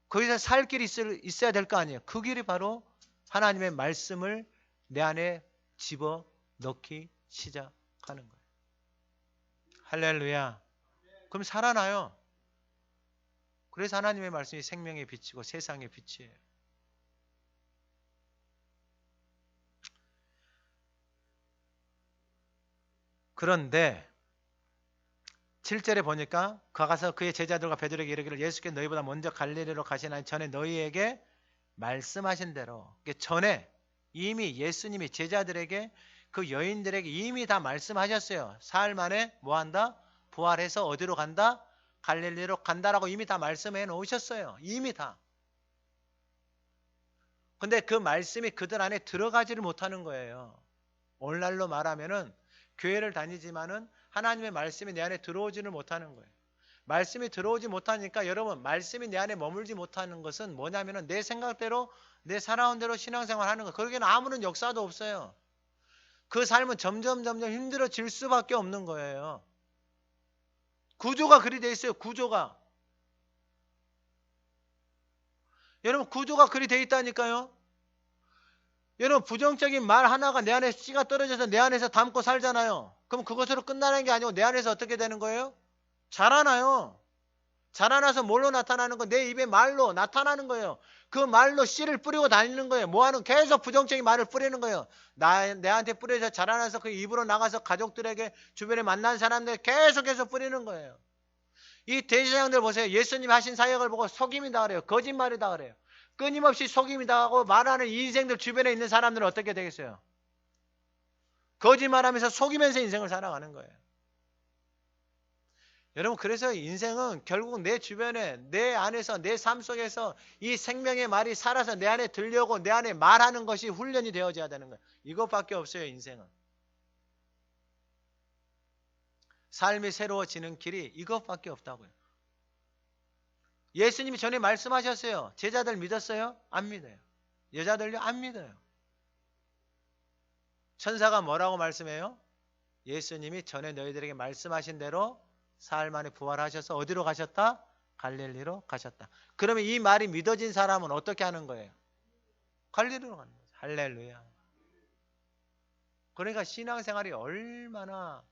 S1: 거기서 살 길이 있어야 될 거 아니에요. 그 길이 바로 하나님의 말씀을 내 안에 집어넣기 시작하는 거예요. 할렐루야. 그럼 살아나요. 그래서 하나님의 말씀이 생명의 빛이고 세상의 빛이에요. 그런데 7절에 보니까 가서 그의 제자들과 베드로에게 이르기를 예수께서 너희보다 먼저 갈릴리로 가시나니 전에 너희에게 말씀하신 대로 전에 이미 예수님이 제자들에게 그 여인들에게 이미 다 말씀하셨어요. 사흘 만에 뭐한다? 부활해서 어디로 간다? 갈릴리로 간다라고 이미 다 말씀해 놓으셨어요. 이미 다. 근데 그 말씀이 그들 안에 들어가지를 못하는 거예요. 오늘날로 말하면은 교회를 다니지만은 하나님의 말씀이 내 안에 들어오지를 못하는 거예요. 말씀이 들어오지 못하니까 여러분, 말씀이 내 안에 머물지 못하는 것은 뭐냐면은 내 생각대로 내 살아온 대로 신앙생활 하는 거. 거기에는 아무런 역사도 없어요. 그 삶은 점점 힘들어질 수밖에 없는 거예요. 구조가 그리 돼 있어요. 구조가. 여러분, 구조가 그리 돼 있다니까요. 여러분, 부정적인 말 하나가 내 안에 씨가 떨어져서 내 안에서 담고 살잖아요. 그럼 그것으로 끝나는 게 아니고 내 안에서 어떻게 되는 거예요? 자라나요. 자라나서 뭘로 나타나는 거? 내 입의 말로 나타나는 거예요. 그 말로 씨를 뿌리고 다니는 거예요. 뭐하는? 계속 부정적인 말을 뿌리는 거예요. 내한테 뿌려서 자라나서 그 입으로 나가서 가족들에게 주변에 만난 사람들 계속해서 뿌리는 거예요. 이 대제사장들 보세요. 예수님 하신 사역을 보고 속임이다 그래요. 거짓말이다 그래요. 끊임없이 속임이다 하고 말하는 이 인생들 주변에 있는 사람들은 어떻게 되겠어요? 거짓말하면서 속이면서 인생을 살아가는 거예요. 여러분, 그래서 인생은 결국 내 주변에, 내 안에서, 내 삶 속에서 이 생명의 말이 살아서 내 안에 들려오고 내 안에 말하는 것이 훈련이 되어져야 되는 거예요. 이것밖에 없어요, 인생은. 삶이 새로워지는 길이 이것밖에 없다고요. 예수님이 전에 말씀하셨어요. 제자들 믿었어요? 안 믿어요. 여자들요? 안 믿어요. 천사가 뭐라고 말씀해요? 예수님이 전에 너희들에게 말씀하신 대로 사흘 만에 부활하셔서 어디로 가셨다? 갈릴리로 가셨다. 그러면 이 말이 믿어진 사람은 어떻게 하는 거예요? 갈릴리로 가는 거예요. 할렐루야. 그러니까 신앙생활이 얼마나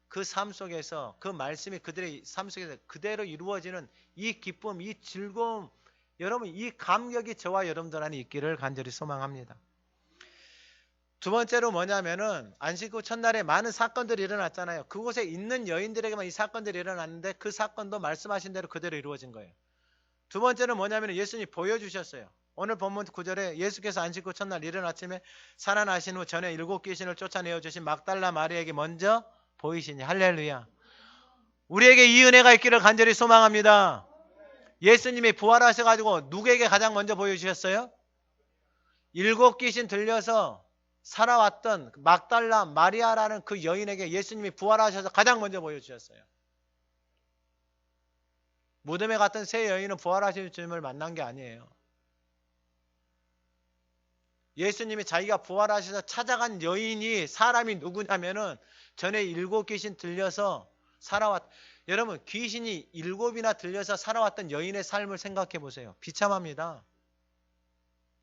S1: 그 삶 속에서 그 말씀이 그들의 삶 속에서 그대로 이루어지는 이 기쁨, 이 즐거움, 여러분 이 감격이 저와 여러분들 안에 있기를 간절히 소망합니다. 두 번째로 뭐냐면은 안식 후 첫날에 많은 사건들이 일어났잖아요. 그곳에 있는 여인들에게만 이 사건들이 일어났는데 그 사건도 말씀하신 대로 그대로 이루어진 거예요. 두 번째는 뭐냐면 예수님이 보여주셨어요. 오늘 본문 9절에 예수께서 안식 후 첫날 이른 아침에 살아나신 후 전에 7 귀신을 쫓아내어 주신 막달라 마리아에게 먼저 보이시니. 할렐루야. 우리에게 이 은혜가 있기를 간절히 소망합니다. 예수님이 부활하셔가지고 누구에게 가장 먼저 보여주셨어요? 7 귀신 들려서 살아왔던 막달라 마리아라는 그 여인에게 예수님이 부활하셔서 가장 먼저 보여주셨어요. 무덤에 갔던 세 여인은 부활하신 주님을 만난 게 아니에요. 예수님이 자기가 부활하셔서 찾아간 여인이 사람이 누구냐면은 전에 7 귀신 들려서 여러분 귀신이 7이나 들려서 살아왔던 여인의 삶을 생각해 보세요. 비참합니다.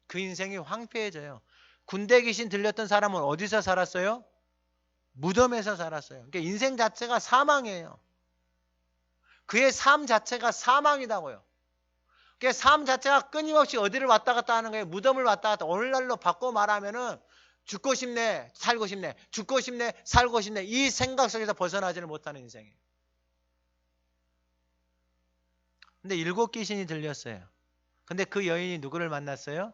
S1: 그 인생이 황폐해져요. 군대 귀신 들렸던 사람은 어디서 살았어요? 무덤에서 살았어요. 그러니까 인생 자체가 사망이에요. 그의 삶 자체가 사망이다고요. 그러니까 삶 자체가 끊임없이 어디를 왔다 갔다 하는 거예요. 무덤을 왔다 갔다. 오늘날로 바꿔 말하면은 죽고 싶네, 살고 싶네, 죽고 싶네, 살고 싶네. 이 생각 속에서 벗어나지를 못하는 인생이에요. 근데 7 귀신이 들렸어요. 근데 그 여인이 누구를 만났어요?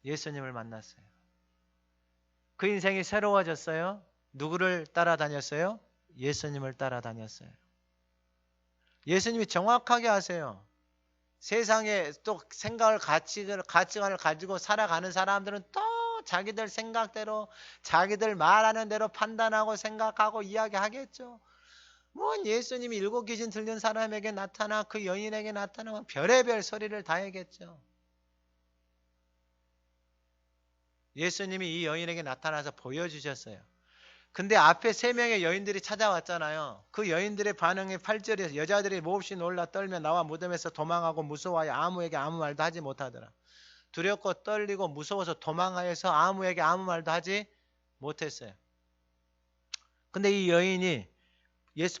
S1: 예수님을 만났어요. 그 인생이 새로워졌어요. 누구를 따라다녔어요? 예수님을 따라다녔어요. 예수님이 정확하게 아세요. 세상에 또 생각을 가치관을 가지고 살아가는 사람들은 또 자기들 생각대로 자기들 말하는 대로 판단하고 생각하고 이야기하겠죠. 뭔 예수님이 7 귀신 들린 사람에게 나타나 그 여인에게 나타나면 별의별 소리를 다 하겠죠. 예수님이 이 여인에게 나타나서 보여주셨어요. 근데 앞에 3명의 여인들이 찾아왔잖아요. 그 여인들의 반응이 8절에서 여자들이 몹시 놀라 떨며 나와 무덤에서 도망하고 무서워하여 아무에게 아무 말도 하지 못하더라. 두렵고 떨리고 무서워서 도망하여서 아무에게 아무 말도 하지 못했어요. 근데 이 여인이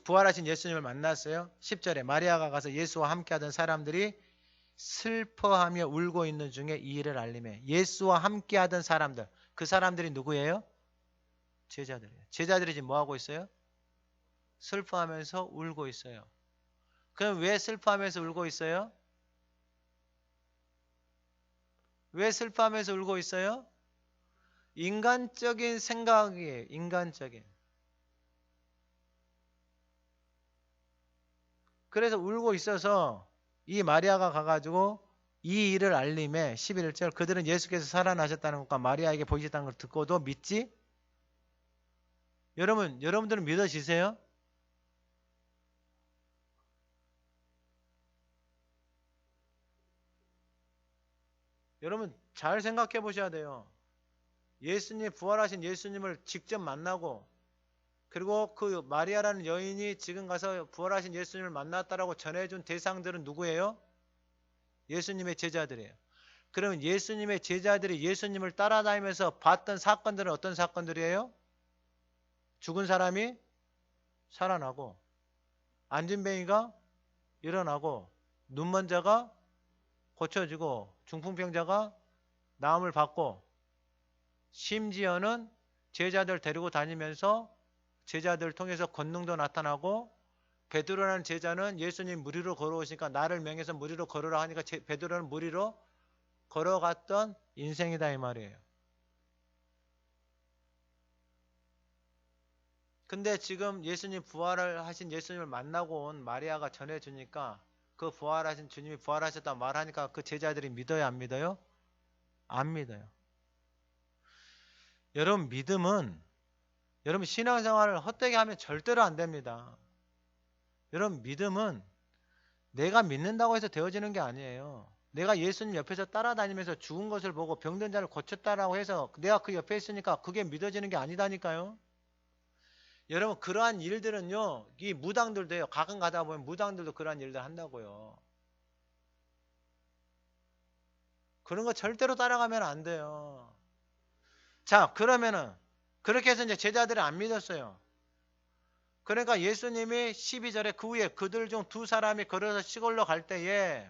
S1: 부활하신 예수님을 만났어요. 10절에 마리아가 가서 예수와 함께하던 사람들이 슬퍼하며 울고 있는 중에 이 일을 알리매. 예수와 함께하던 사람들, 그 사람들이 누구예요? 제자들이에요. 제자들이 지금 뭐하고 있어요? 슬퍼하면서 울고 있어요. 그럼 왜 슬퍼하면서 울고 있어요? 왜 슬퍼하면서 울고 있어요? 인간적인 생각이에요. 인간적인. 그래서 울고 있어서 이 마리아가 가가지고 이 일을 알림해 11절 그들은 예수께서 살아나셨다는 것과 마리아에게 보이셨다는 걸 듣고도 믿지? 여러분들은 믿어지세요? 여러분 잘 생각해 보셔야 돼요. 예수님 부활하신 예수님을 직접 만나고 그리고 그 마리아라는 여인이 지금 가서 부활하신 예수님을 만났다라고 전해준 대상들은 누구예요? 예수님의 제자들이에요. 그러면 예수님의 제자들이 예수님을 따라다니면서 봤던 사건들은 어떤 사건들이에요? 죽은 사람이 살아나고 안진뱅이가 일어나고 눈먼 자가 고쳐지고 중풍병자가 나음을 받고 심지어는 제자들 데리고 다니면서 제자들 통해서 권능도 나타나고 베드로라는 제자는 예수님 물 위로 걸어오시니까 나를 명해서 물 위로 걸으라 하니까 베드로는 물 위로 걸어갔던 인생이다 이 말이에요. 근데 지금 예수님 부활을 하신 예수님을 만나고 온 마리아가 전해주니까 그 부활하신 주님이 부활하셨다 말하니까 그 제자들이 믿어요 안 믿어요? 안 믿어요. 여러분 믿음은 여러분 신앙생활을 헛되게 하면 절대로 안 됩니다. 여러분 믿음은 내가 믿는다고 해서 되어지는 게 아니에요. 내가 예수님 옆에서 따라다니면서 죽은 것을 보고 병든 자를 고쳤다라고 해서 내가 그 옆에 있으니까 그게 믿어지는 게 아니다니까요. 여러분 그러한 일들은요. 이 무당들도요. 가끔 가다 보면 무당들도 그러한 일들 한다고요. 그런 거 절대로 따라가면 안 돼요. 자 그러면은 그렇게 해서 이제 제자들이 안 믿었어요. 그러니까 예수님이 12절에 그 후에 그들 중 두 사람이 걸어서 시골로 갈 때에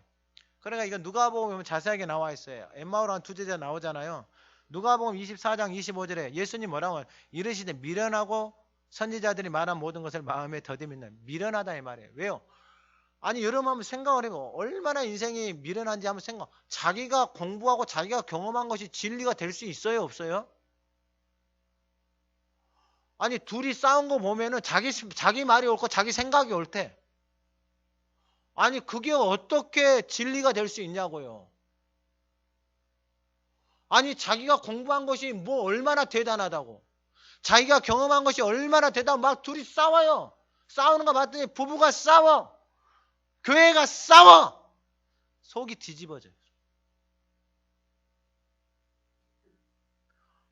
S1: 그러니까 이거 누가복음 보면 자세하게 나와 있어요. 엠마오로 한 두 제자 나오잖아요. 누가복음 24장 25절에 예수님 뭐라고 하면 이르시되 미련하고 선지자들이 말한 모든 것을 마음에 더듬이는 미련하다 이 말이에요. 왜요? 아니 여러분 한번 생각을 해보 얼마나 인생이 미련한지 한번 생각. 자기가 공부하고 자기가 경험한 것이 진리가 될 수 있어요 없어요? 아니 둘이 싸운 거 보면은 자기 말이 옳고 자기 생각이 옳대. 아니 그게 어떻게 진리가 될 수 있냐고요. 아니 자기가 공부한 것이 뭐 얼마나 대단하다고. 자기가 경험한 것이 얼마나 대단하고 막 둘이 싸워요. 싸우는 거 봤더니 부부가 싸워. 교회가 싸워. 속이 뒤집어져요.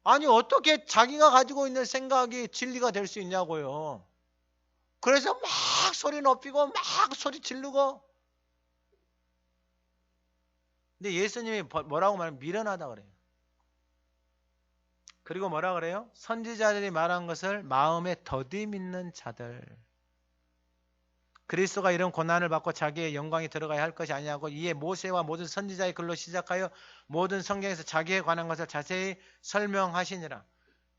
S1: 아니 어떻게 자기가 가지고 있는 생각이 진리가 될 수 있냐고요. 그래서 막 소리 높이고 막 소리 지르고. 근데 예수님이 뭐라고 말하면 미련하다 그래요. 그리고 뭐라 그래요? 선지자들이 말한 것을 마음에 더디 믿는 자들. 그리스도가 이런 고난을 받고 자기의 영광이 들어가야 할 것이 아니냐고 이에 모세와 모든 선지자의 글로 시작하여 모든 성경에서 자기에 관한 것을 자세히 설명하시니라.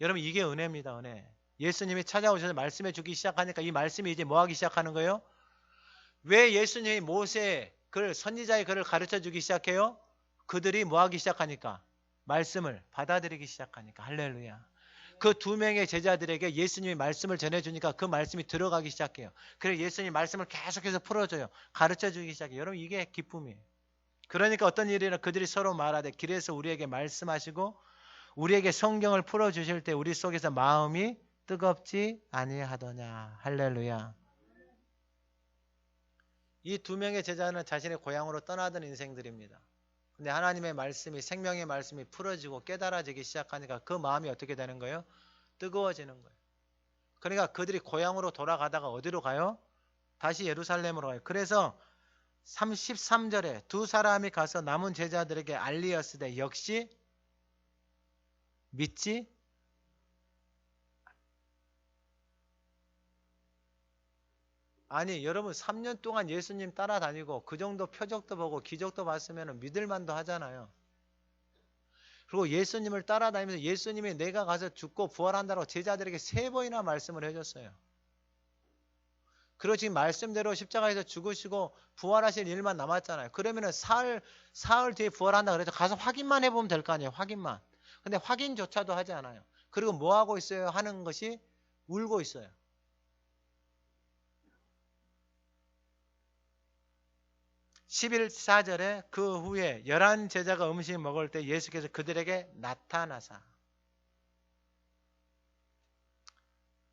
S1: 여러분 이게 은혜입니다. 은혜. 예수님이 찾아오셔서 말씀해 주기 시작하니까 이 말씀이 이제 뭐 하기 시작하는 거예요? 왜 예수님이 모세의 글, 선지자의 글을 가르쳐 주기 시작해요? 그들이 뭐 하기 시작하니까? 말씀을 받아들이기 시작하니까. 할렐루야. 그 두 명의 제자들에게 예수님이 말씀을 전해주니까 그 말씀이 들어가기 시작해요. 그래서 예수님이 말씀을 계속해서 풀어줘요. 가르쳐주기 시작해요. 여러분 이게 기쁨이에요. 그러니까 어떤 일이나 그들이 서로 말하되 길에서 우리에게 말씀하시고 우리에게 성경을 풀어주실 때 우리 속에서 마음이 뜨겁지 아니하더냐. 할렐루야. 이 두 명의 제자는 자신의 고향으로 떠나던 인생들입니다. 근데 하나님의 말씀이 생명의 말씀이 풀어지고 깨달아지기 시작하니까 그 마음이 어떻게 되는 거예요? 뜨거워지는 거예요. 그러니까 그들이 고향으로 돌아가다가 어디로 가요? 다시 예루살렘으로 가요. 그래서 33절에 두 사람이 가서 남은 제자들에게 알리었으되 역시 믿지 아니 여러분 3년 동안 예수님 따라다니고 그 정도 표적도 보고 기적도 봤으면 믿을만도 하잖아요. 그리고 예수님을 따라다니면서 예수님이 내가 가서 죽고 부활한다고 제자들에게 3번이나 말씀을 해줬어요. 그리고 지금 말씀대로 십자가에서 죽으시고 부활하실 일만 남았잖아요. 그러면은 사흘 뒤에 부활한다 그래서 가서 확인만 해보면 될 거 아니에요. 확인만. 근데 확인조차도 하지 않아요. 그리고 뭐 하고 있어요? 하는 것이 울고 있어요. 11~4절에 그 후에 11 제자가 음식 먹을 때 예수께서 그들에게 나타나사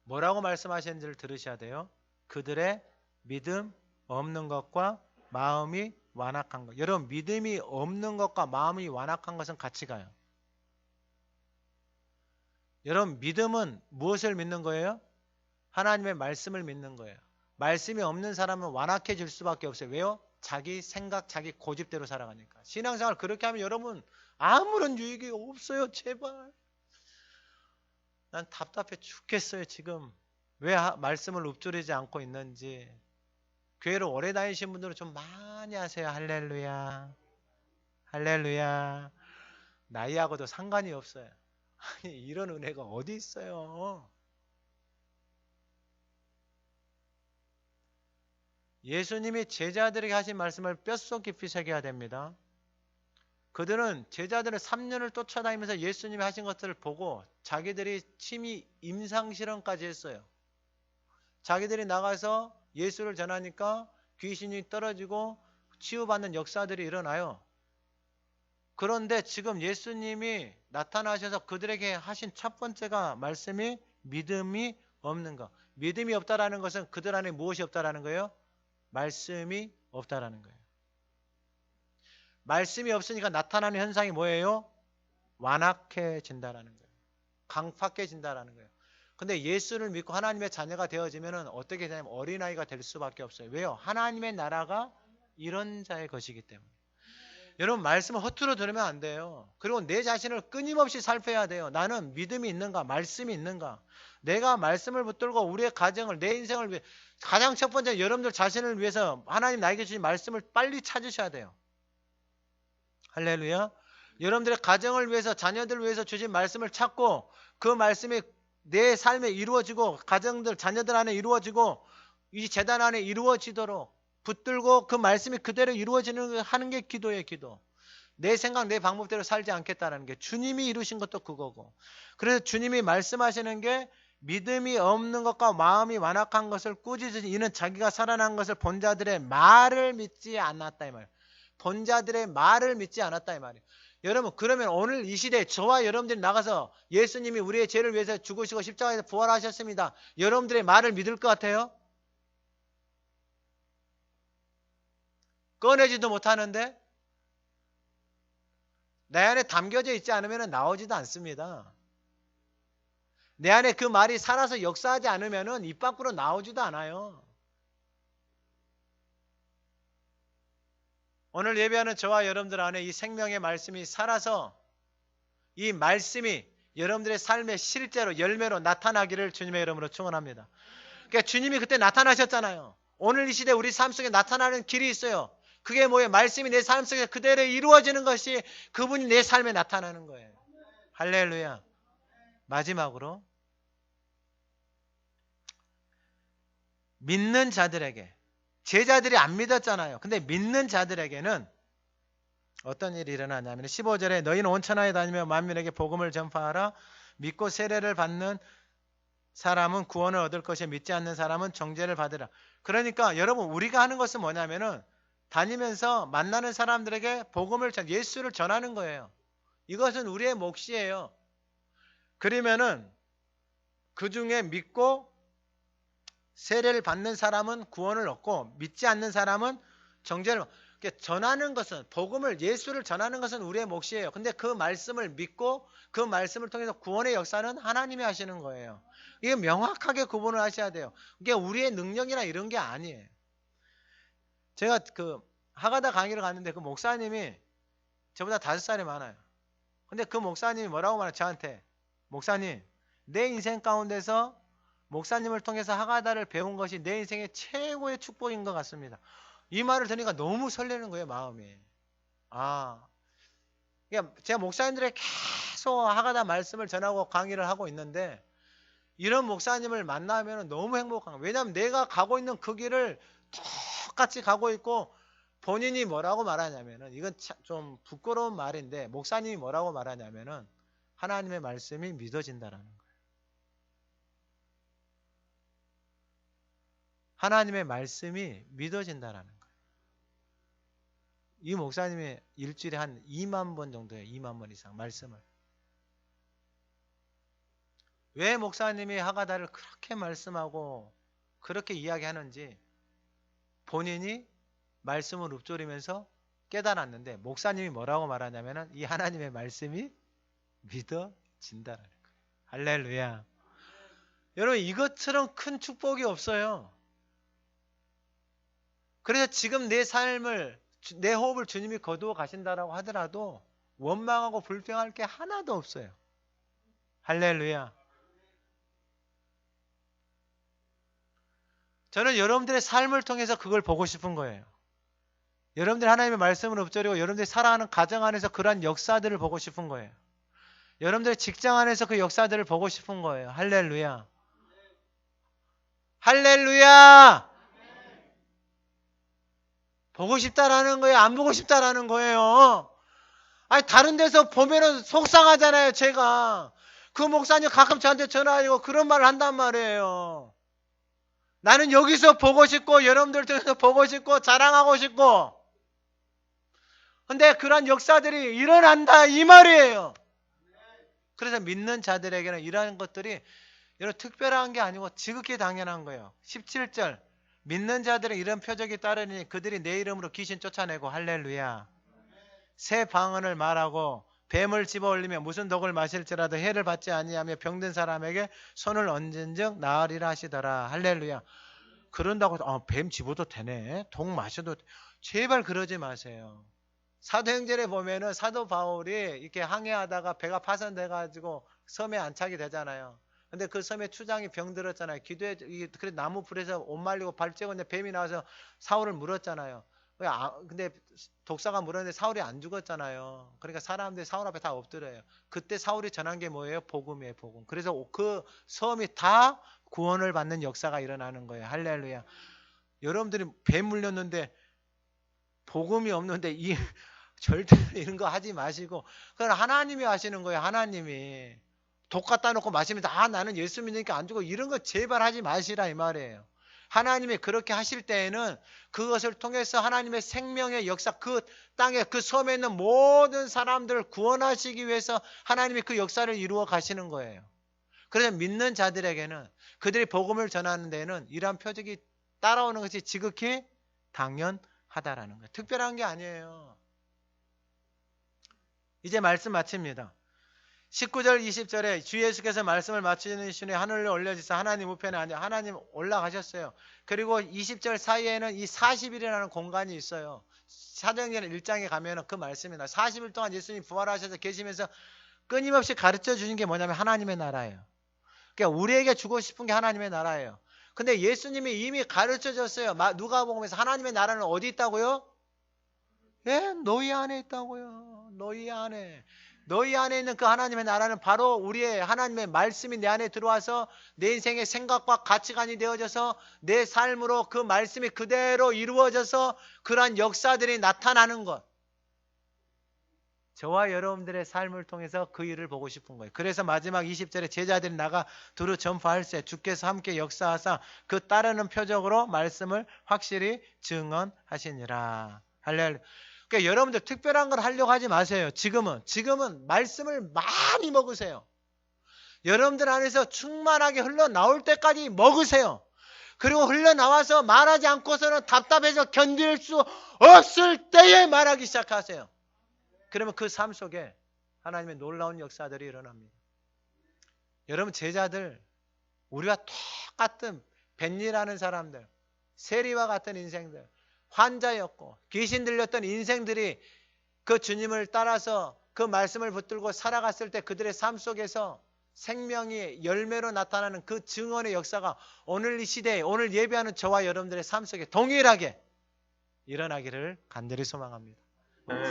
S1: 뭐라고 말씀하시는지를 들으셔야 돼요. 그들의 믿음 없는 것과 마음이 완악한 것. 여러분, 믿음이 없는 것과 마음이 완악한 것은 같이 가요. 여러분, 믿음은 무엇을 믿는 거예요? 하나님의 말씀을 믿는 거예요. 말씀이 없는 사람은 완악해질 수밖에 없어요. 왜요? 자기 생각, 자기 고집대로 살아가니까. 신앙생활 그렇게 하면 여러분 아무런 유익이 없어요. 제발. 난 답답해 죽겠어요. 지금 왜 말씀을 읊조리지 않고 있는지. 교회를 오래 다니신 분들은 좀 많이 하세요. 할렐루야. 할렐루야. 나이하고도 상관이 없어요. 아니, 이런 은혜가 어디 있어요. 예수님이 제자들에게 하신 말씀을 뼛속 깊이 새겨야 됩니다. 그들은 제자들을 3년을 쫓아다니면서 예수님이 하신 것들을 보고 자기들이 친히 임상실험까지 했어요. 자기들이 나가서 예수를 전하니까 귀신이 떨어지고 치유받는 역사들이 일어나요. 그런데 지금 예수님이 나타나셔서 그들에게 하신 첫 번째가 말씀이 믿음이 없는 것. 믿음이 없다라는 것은 그들 안에 무엇이 없다라는 거예요? 말씀이 없다라는 거예요. 말씀이 없으니까 나타나는 현상이 뭐예요? 완악해진다라는 거예요. 강팍해진다라는 거예요. 근데 예수를 믿고 하나님의 자녀가 되어지면 어떻게 되냐면 어린아이가 될 수밖에 없어요. 왜요? 하나님의 나라가 이런 자의 것이기 때문에. 여러분, 말씀을 허투루 들으면 안 돼요. 그리고 내 자신을 끊임없이 살펴야 돼요. 나는 믿음이 있는가? 말씀이 있는가? 내가 말씀을 붙들고 우리의 가정을, 내 인생을 위해, 가장 첫 번째 여러분들 자신을 위해서 하나님 나에게 주신 말씀을 빨리 찾으셔야 돼요. 할렐루야. 여러분들의 가정을 위해서, 자녀들을 위해서 주신 말씀을 찾고 그 말씀이 내 삶에 이루어지고 가정들, 자녀들 안에 이루어지고 이 재단 안에 이루어지도록 붙들고 그 말씀이 그대로 이루어지는 하는 게 기도예요. 기도. 내 생각, 내 방법대로 살지 않겠다는 게 주님이 이루신 것도 그거고. 그래서 주님이 말씀하시는 게 믿음이 없는 것과 마음이 완악한 것을 꾸짖으니 이는 자기가 살아난 것을 본 자들의 말을 믿지 않았다 이 말이에요. 본 자들의 말을 믿지 않았다 이 말이에요. 여러분, 그러면 오늘 이 시대에 저와 여러분들이 나가서 예수님이 우리의 죄를 위해서 죽으시고 십자가에서 부활하셨습니다. 여러분들의 말을 믿을 것 같아요? 꺼내지도 못하는데 내 안에 담겨져 있지 않으면 나오지도 않습니다. 내 안에 그 말이 살아서 역사하지 않으면 입 밖으로 나오지도 않아요. 오늘 예배하는 저와 여러분들 안에 이 생명의 말씀이 살아서 이 말씀이 여러분들의 삶에 실제로 열매로 나타나기를 주님의 이름으로 축원합니다. 그러니까 주님이 그때 나타나셨잖아요. 오늘 이 시대 우리 삶 속에 나타나는 길이 있어요. 그게 뭐예요? 말씀이 내 삶 속에 그대로 이루어지는 것이 그분이 내 삶에 나타나는 거예요. 할렐루야. 마지막으로 믿는 자들에게, 제자들이 안 믿었잖아요. 근데 믿는 자들에게는 어떤 일이 일어나냐면 15절에 너희는 온 천하에 다니며 만민에게 복음을 전파하라. 믿고 세례를 받는 사람은 구원을 얻을 것이요 믿지 않는 사람은 정죄를 받으라. 그러니까 여러분, 우리가 하는 것은 뭐냐면은 다니면서 만나는 사람들에게 복음을, 예수를 전하는 거예요. 이것은 우리의 몫이에요. 그러면은 그 중에 믿고 세례를 받는 사람은 구원을 얻고 믿지 않는 사람은 정죄를 받고, 전하는 것은, 복음을, 예수를 전하는 것은 우리의 몫이에요. 근데 그 말씀을 믿고 그 말씀을 통해서 구원의 역사는 하나님이 하시는 거예요. 이게 명확하게 구분을 하셔야 돼요. 이게 우리의 능력이나 이런 게 아니에요. 제가 그 하가다 강의를 갔는데 그 목사님이 저보다 5살이 많아요. 근데 그 목사님이 뭐라고 말해요? 저한테, 목사님, 내 인생 가운데서 목사님을 통해서 하가다를 배운 것이 내 인생의 최고의 축복인 것 같습니다. 이 말을 들으니까 너무 설레는 거예요, 마음이. 그러니까 제가 목사님들에게 계속 하가다 말씀을 전하고 강의를 하고 있는데 이런 목사님을 만나면 너무 행복한 거예요. 왜냐하면 내가 가고 있는 그 길을 똑같이 가고 있고, 본인이 뭐라고 말하냐면은, 이건 좀 부끄러운 말인데 목사님이 뭐라고 말하냐면은, 하나님의 말씀이 믿어진다라는 거예요. 하나님의 말씀이 믿어진다라는 거예요. 이 목사님이 일주일에 한 2만 번 정도예요. 2만 번 이상 말씀을. 왜 목사님이 하가다를 그렇게 말씀하고 그렇게 이야기하는지 본인이 말씀을 읊조리면서 깨달았는데, 목사님이 뭐라고 말하냐면은 이 하나님의 말씀이 믿어진다라는 거예요. 할렐루야. 여러분, 이것처럼 큰 축복이 없어요. 그래서 지금 내 삶을, 내 호흡을 주님이 거두어 가신다라고 하더라도 원망하고 불평할 게 하나도 없어요. 할렐루야. 저는 여러분들의 삶을 통해서 그걸 보고 싶은 거예요. 여러분들이 하나님의 말씀을 읊조리고 여러분들이 살아가는 가정 안에서 그러한 역사들을 보고 싶은 거예요. 여러분들의 직장 안에서 그 역사들을 보고 싶은 거예요. 할렐루야. 할렐루야. 보고 싶다라는 거예요? 안 보고 싶다라는 거예요? 아니, 다른 데서 보면은 속상하잖아요, 제가. 그 목사님 가끔 저한테 전화하고 그런 말을 한단 말이에요. 나는 여기서 보고 싶고, 여러분들 통해서 보고 싶고, 자랑하고 싶고. 근데 그런 역사들이 일어난다, 이 말이에요. 그래서 믿는 자들에게는 이러한 것들이 여러분 특별한 게 아니고 지극히 당연한 거예요. 17절. 믿는 자들은 이런 표적이 따르니 그들이 내 이름으로 귀신 쫓아내고, 할렐루야, 새 방언을 말하고 뱀을 집어 올리며 무슨 독을 마실지라도 해를 받지 아니하며 병든 사람에게 손을 얹은즉 나으리라 하시더라. 할렐루야. 그런다고 뱀 집어도 되네, 독 마셔도 제발 그러지 마세요. 사도행전에 보면은 사도 바울이 이렇게 항해하다가 배가 파손돼 가지고 섬에 안착이 되잖아요. 근데 그 섬에 추장이 병들었잖아요. 기도해, 그래 나무 불에서 옷 말리고 발 째었는데 뱀이 나와서 사울을 물었잖아요. 근데 독사가 물었는데 사울이 안 죽었잖아요. 그러니까 사람들이 사울 앞에 다 엎드려요. 그때 사울이 전한 게 뭐예요? 복음이에요, 복음. 그래서 그 섬이 다 구원을 받는 역사가 일어나는 거예요. 할렐루야. 여러분들이 뱀 물렸는데 복음이 없는데 절대 이런 거 하지 마시고, 그건 하나님이 하시는 거예요. 하나님이 독 갖다 놓고 마시면 나는 예수 믿으니까 안 죽어, 이런 거 제발 하지 마시라 이 말이에요. 하나님이 그렇게 하실 때에는 그것을 통해서 하나님의 생명의 역사, 그 땅에 그 섬에 있는 모든 사람들을 구원하시기 위해서 하나님이 그 역사를 이루어 가시는 거예요. 그래서 믿는 자들에게는, 그들이 복음을 전하는 데에는 이러한 표적이 따라오는 것이 지극히 당연하다라는 거예요. 특별한 게 아니에요. 이제 말씀 마칩니다. 19절 20절에 주 예수께서 말씀을 마치는 순에 하늘로 올려지사 하나님 우편에 앉아, 하나님 올라가셨어요. 그리고 20절 사이에는 이 40일이라는 공간이 있어요. 사도행전 1장에 가면 그 말씀이 나와요. 40일 동안 예수님 부활하셔서 계시면서 끊임없이 가르쳐 주신 게 뭐냐면 하나님의 나라예요. 그러니까 우리에게 주고 싶은 게 하나님의 나라예요. 근데 예수님이 이미 가르쳐 줬어요. 누가복음에서 하나님의 나라는 어디 있다고요? 예, 너희 안에 있다고요. 너희 안에. 너희 안에 있는 그 하나님의 나라는 바로 우리의 하나님의 말씀이 내 안에 들어와서 내 인생의 생각과 가치관이 되어져서 내 삶으로 그 말씀이 그대로 이루어져서 그러한 역사들이 나타나는 것. 저와 여러분들의 삶을 통해서 그 일을 보고 싶은 거예요. 그래서 마지막 20절에 제자들이 나가 두루 전파할세 주께서 함께 역사하사 그 따르는 표적으로 말씀을 확실히 증언하시니라. 할렐루야. 그러니까 여러분들 특별한 걸 하려고 하지 마세요. 지금은 말씀을 많이 먹으세요. 여러분들 안에서 충만하게 흘러나올 때까지 먹으세요. 그리고 흘러나와서 말하지 않고서는 답답해서 견딜 수 없을 때에 말하기 시작하세요. 그러면 그 삶 속에 하나님의 놀라운 역사들이 일어납니다. 여러분, 제자들, 우리와 똑같은 벤이라는 사람들, 세리와 같은 인생들, 환자였고 귀신 들렸던 인생들이 그 주님을 따라서 그 말씀을 붙들고 살아갔을 때 그들의 삶 속에서 생명이 열매로 나타나는 그 증언의 역사가 오늘 이 시대에, 오늘 예배하는 저와 여러분들의 삶 속에 동일하게 일어나기를 간절히 소망합니다.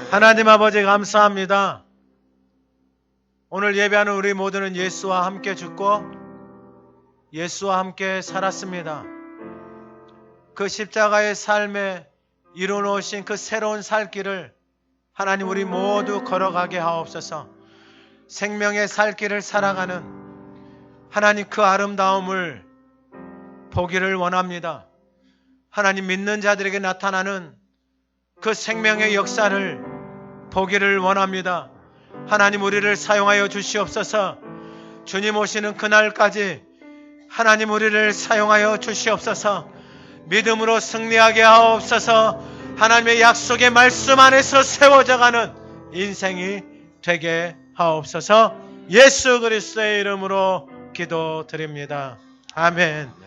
S1: 하나님 아버지, 감사합니다. 오늘 예배하는 우리 모두는 예수와 함께 죽고 예수와 함께 살았습니다. 그 십자가의 삶에 이루어놓으신 그 새로운 살 길을 하나님 우리 모두 걸어가게 하옵소서. 생명의 살 길을 살아가는 하나님 그 아름다움을 보기를 원합니다. 하나님 믿는 자들에게 나타나는 그 생명의 역사를 보기를 원합니다. 하나님 우리를 사용하여 주시옵소서. 주님 오시는 그날까지 하나님 우리를 사용하여 주시옵소서. 믿음으로 승리하게 하옵소서. 하나님의 약속의 말씀 안에서 세워져가는 인생이 되게 하옵소서. 예수 그리스도의 이름으로 기도드립니다. 아멘.